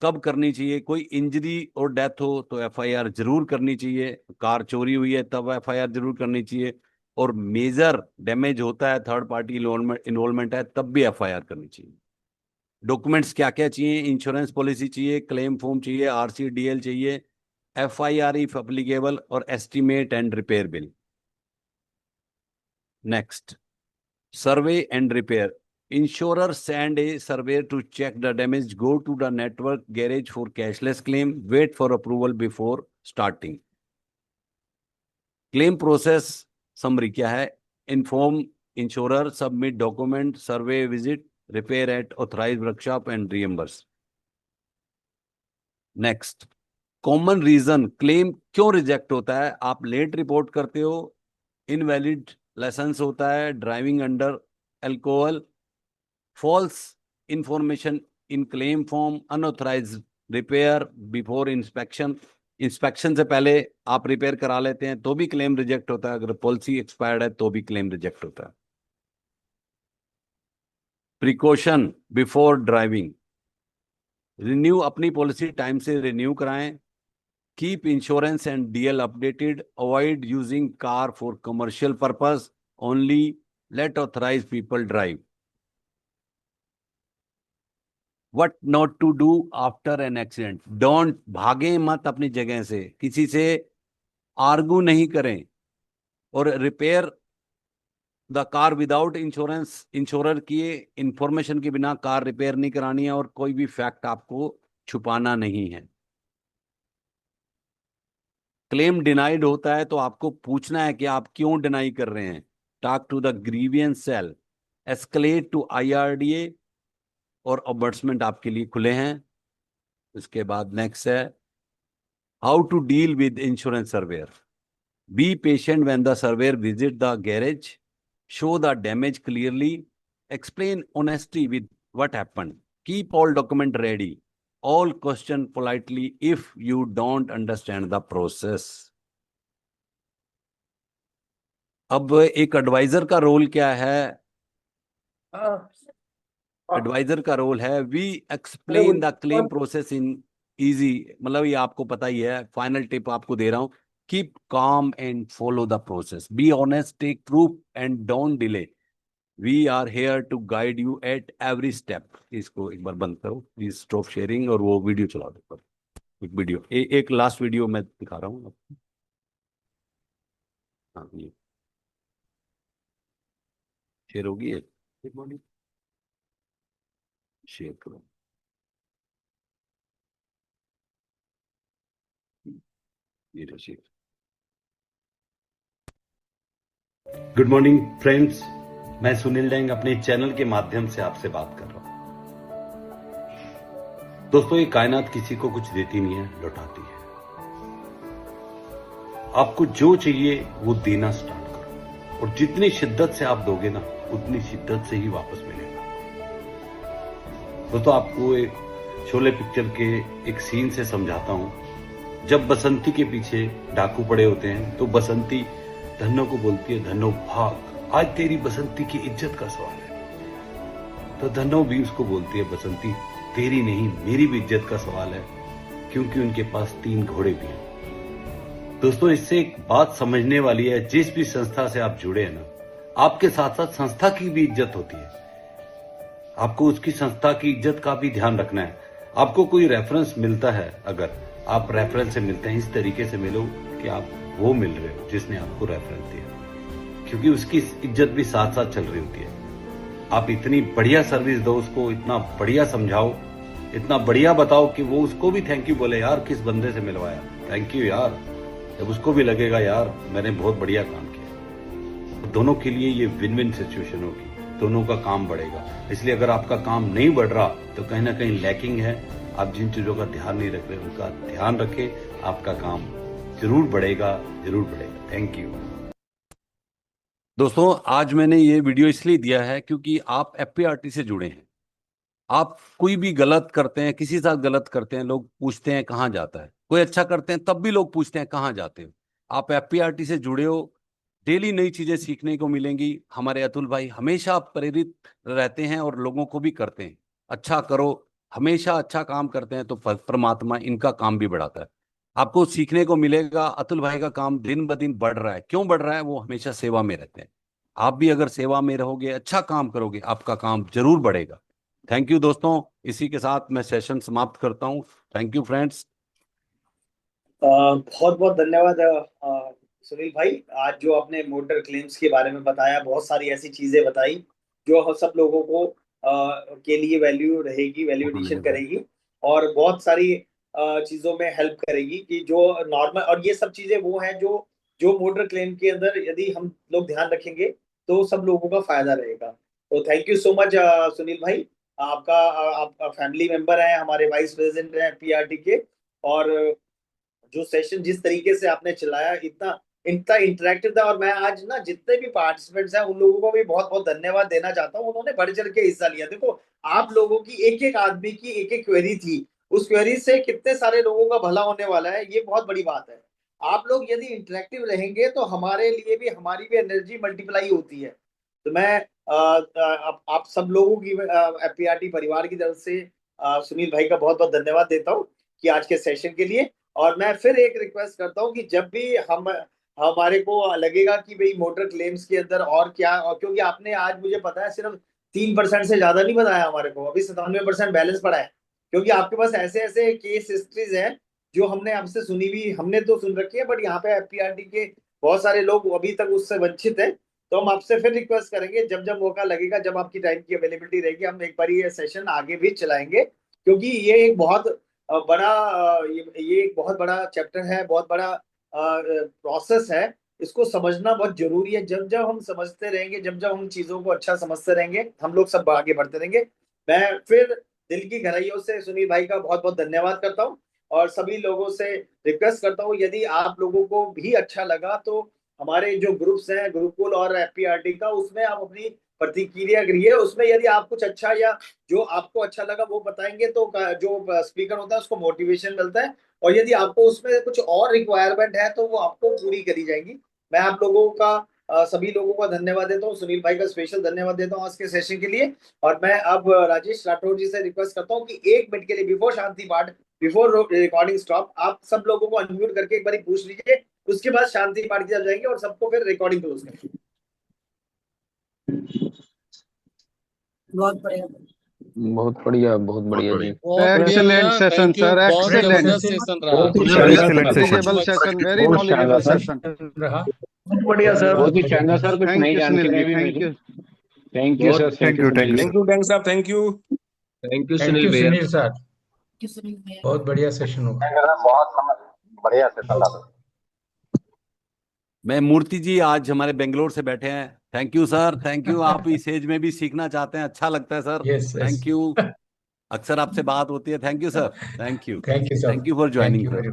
कब करनी चाहिए? कोई इंजरी और डेथ हो तो एफआईआर जरूर करनी चाहिए, कार चोरी हुई है तब एफआईआर जरूर करनी चाहिए, और मेजर डैमेज होता है, थर्ड पार्टी इन्वॉल्वमेंट है, तब भी एफआईआर करनी चाहिए। डॉक्यूमेंट्स क्या क्या चाहिए? इंश्योरेंस पॉलिसी चाहिए, क्लेम फॉर्म चाहिए, आरसीडीएल चाहिए, एफआईआर इफ एप्लीकेबल, और estimate and repair bill. Next, survey and repair. Insurer send a surveyor to check the damage, go to the network garage for cashless claim, wait for approval before starting. Claim process summary क्या है? Inform insurer, submit document, survey visit, repair at authorized workshop and reimburse. Next, common reason claim क्यों reject होता है? आप late report करते हो, invalid licence होता है, driving under alcohol, false information in claim form, unauthorized repair before inspection. Inspection से पहले आप रिपेयर करा लेते हैं तो भी क्लेम रिजेक्ट होता है, अगर पॉलिसी एक्सपायर्ड है तो भी क्लेम रिजेक्ट होता है। प्रिकॉशन बिफोर ड्राइविंग, रिन्यू, अपनी पॉलिसी टाइम से रिन्यू कराएं, keep insurance and DL updated, avoid using car for commercial purpose, only let authorise people drive. What not to do after an accident? Don't, भागे मत अपनी जगह से, किसी से आर्गू नहीं करें, और repair the car without insurance, insurer की इंफॉर्मेशन के बिना कार रिपेयर नहीं करानी है, और कोई भी फैक्ट आपको छुपाना नहीं है। क्लेम डिनाइड होता है तो आपको पूछना है कि आप क्यों डिनाई कर रहे हैं। Talk to the grievance cell, escalate to IRDA, और ऑम्बड्समेंट आपके लिए खुले हैं। इसके बाद नेक्स्ट है how to deal with insurance surveyor. Be patient when the surveyor visit the garage, show the damage clearly, explain honesty with what happened, keep all document ready, all question politely if you don't understand the process. अब एक adviser का role क्या है? Adviser का role है we explain the claim process in easy, मतलब ये आपको पता ही है। फाइनल टिप आपको दे रहा हूं, keep calm and follow the process, be honest, take proof and don't delay, we are here to guide you at every step. इसको एक बार बंद करो प्लीज, स्टॉप शेयरिंग, और वो वीडियो चला दो, एक वीडियो, एक लास्ट वीडियो मैं दिखा रहा हूँ। हाँ, ये शेयर होगी, एक मॉर्निंग शेयर करो। ये शेयर। गुड मॉर्निंग फ्रेंड्स, मैं सुनील डेंग अपने चैनल के माध्यम से आपसे बात कर रहा हूं। दोस्तों, ये कायनात किसी को कुछ देती नहीं है, लौटाती है। आपको जो चाहिए वो देना स्टार्ट करो, और जितनी शिद्दत से आप दोगे ना उतनी शिद्दत से ही वापस मिलेगा। दोस्तों, आपको एक शोले पिक्चर के एक सीन से समझाता हूं। जब बसंती के पीछे डाकू पड़े होते हैं तो बसंती धन्नो को बोलती है, धन्नो भाग, आज तेरी बसंती की इज्जत का सवाल है। तो धन्नो भी उसको बोलती है, बसंती तेरी नहीं मेरी भी इज्जत का सवाल है, क्योंकि उनके पास 3 घोड़े भी हैं। दोस्तों, इससे एक बात समझने वाली है, जिस भी संस्था से आप जुड़े हैं ना, आपके साथ साथ संस्था की भी इज्जत होती है। आपको उसकी संस्था की इज्जत का भी ध्यान रखना है। आपको कोई रेफरेंस मिलता है, अगर आप रेफरेंस से मिलते हैं, इस तरीके से मिलो कि आप वो मिल रहे हो जिसने आपको रेफरेंस दिया, क्योंकि उसकी इज्जत भी साथ साथ चल रही होती है। आप इतनी बढ़िया सर्विस दो उसको, इतना बढ़िया समझाओ, इतना बढ़िया बताओ कि वो उसको भी थैंक यू बोले, यार किस बंदे से मिलवाया, थैंक यू यार। जब उसको भी लगेगा यार मैंने बहुत बढ़िया काम किया, दोनों के लिए ये विन विन सिचुएशन होगी, दोनों का काम बढ़ेगा। इसलिए अगर आपका काम नहीं बढ़ रहा तो कहीं ना कहीं लैकिंग है, आप जिन चीजों का ध्यान नहीं रख रहे उनका ध्यान रखें, आपका काम जरूर बढ़ेगा, जरूर बढ़ेगा। थैंक यू दोस्तों। आज मैंने ये वीडियो इसलिए दिया है क्योंकि आप एफपीआरटी से जुड़े हैं। आप कोई भी गलत करते हैं, किसी साथ गलत करते हैं, लोग पूछते हैं कहाँ जाता है। कोई अच्छा करते हैं तब भी लोग पूछते हैं कहाँ जाते हो। आप एफपीआरटी से जुड़े हो, डेली नई चीजें सीखने को मिलेंगी। हमारे अतुल भाई हमेशा प्रेरित रहते हैं और लोगों को भी करते हैं अच्छा करो, हमेशा अच्छा काम करते हैं तो परमात्मा इनका काम भी बढ़ाता है। आपको सीखने को मिलेगा। अतुल भाई का काम दिन ब दिन बढ़ रहा है। क्यों बढ़ रहा है? वो हमेशा सेवा में रहते हैं। आप भी अगर सेवा में रहोगे, अच्छा काम करोगे, आपका काम जरूर बढ़ेगा। थैंक यू दोस्तों। इसी के साथ मैं सेशन समाप्त करता हूँ। Thank you friends. बहुत बहुत धन्यवाद सुनील भाई। आज जो आपने मोटर क्लेम्स के बारे में बताया, बहुत सारी ऐसी चीजें बताई जो हम सब लोगों को के लिए वैल्यू रहेगी, वैल्यू एडिशन करेगी और बहुत सारी चीजों में हेल्प करेगी कि जो नॉर्मल, और ये सब चीजें वो हैं जो जो मोटर क्लेम के अंदर यदि हम लोग ध्यान रखेंगे तो सब लोगों का फायदा रहेगा। तो thank you so much Sunil भाई। आपका आप फैमिली मेंबर हैं, हमारे वाइस प्रेसिडेंट हैं पीआरटी के, और जो सेशन जिस तरीके से आपने चलाया, इतना इतना इंटरेक्टिव था। और मैं आज ना जितने भी पार्टिसिपेंट्स हैं उन लोगों को भी बहुत बहुत धन्यवाद देना चाहता हूँ। उन्होंने बढ़ चढ़ के हिस्सा लिया। देखो, आप लोगों की एक एक आदमी की एक एक क्वेरी थी, उस क्वेरी से कितने सारे लोगों का भला होने वाला है, ये बहुत बड़ी बात है। आप लोग यदि इंटरेक्टिव रहेंगे तो हमारे लिए भी, हमारी भी एनर्जी मल्टीप्लाई होती है। तो मैं आप सब लोगों की पीआरटी परिवार की तरफ से सुनील भाई का बहुत बहुत धन्यवाद देता हूँ कि आज के सेशन के लिए। और मैं फिर एक रिक्वेस्ट करता हूँ कि जब भी हमारे को लगेगा कि भाई मोटर क्लेम्स के अंदर और क्या, और क्योंकि आपने आज मुझे पता है सिर्फ 3% से ज्यादा नहीं बताया हमारे को, अभी 97% बैलेंस पड़ा है, क्योंकि आपके पास ऐसे ऐसे केस हिस्ट्रीज हैं जो हमने आपसे सुनी भी, हमने तो सुन रखी है, बट यहाँ पे एफपीआरटी के बहुत सारे लोग अभी तक उससे वंचित हैं। तो हम आपसे फिर रिक्वेस्ट करेंगे, जब जब मौका लगेगा, जब आपकी टाइम की अवेलेबिलिटी रहेगी, हम एक बार ये सेशन आगे भी चलाएंगे, क्योंकि ये एक बहुत बड़ा ये एक बहुत बड़ा चैप्टर है, बहुत बड़ा प्रोसेस है। इसको समझना बहुत जरूरी है। जब जब हम समझते रहेंगे, जब जब हम चीजों को अच्छा समझते रहेंगे, हम लोग सब आगे बढ़ते रहेंगे। मैं फिर दिल की गहराइयों से सुनील भाई का बहुत बहुत धन्यवाद करता हूँ और सभी लोगों से रिक्वेस्ट करता हूँ, यदि आप लोगों को भी अच्छा लगा तो हमारे जो ग्रुप्स हैं, गुरुकुल और एफपीआरटी का, उसमें आप अपनी प्रतिक्रिया करिए। उसमें यदि आप कुछ अच्छा या जो आपको अच्छा लगा वो बताएंगे तो जो स्पीकर होता है उसको मोटिवेशन मिलता है, और यदि आपको उसमें कुछ और रिक्वायरमेंट है तो वो आपको पूरी करी जाएंगी। मैं आप लोगों का सभी लोगों का धन्यवाद देता हूँ। सुनील भाई का स्पेशल धन्यवाद देता हूँ आज के सेशन के लिए। और मैं अब राजेश राठौर जी से रिक्वेस्ट करता हूँ कि 1 मिनट के लिए बिफोर शांति पाठ, बिफोर रिकॉर्डिंग स्टॉप, आप सब लोगों को अनम्यूट करके एक बार पूछ लीजिए, उसके बाद शांति पाठ की तरफ जाएंगे और सबको फिर रिकॉर्डिंग क्लोज करेंगे। बहुत बढ़िया, बहुत बढ़िया, बहुत बढ़िया जी। Excellent session sir, excellent session, very knowledgeable session. बहुत बढ़िया सर, बहुत ही शानदार सर। कुछ नहीं जान के भी thank you, thank you sir, thank you, thank you bank साहब, थैंक यू, सुनील भैया। सर, बहुत बढ़िया सेशन होगा। बहुत बढ़िया सेशन लगा। मैं मूर्ति जी आज हमारे बेंगलोर से बैठे हैं। Thank you sir, thank you. आप इस एज में भी सीखना चाहते हैं, अच्छा लगता है सर। Thank you. अक्सर आपसे बात होती है। Thank you sir, thank you, thank you sir, thank you for joining sir.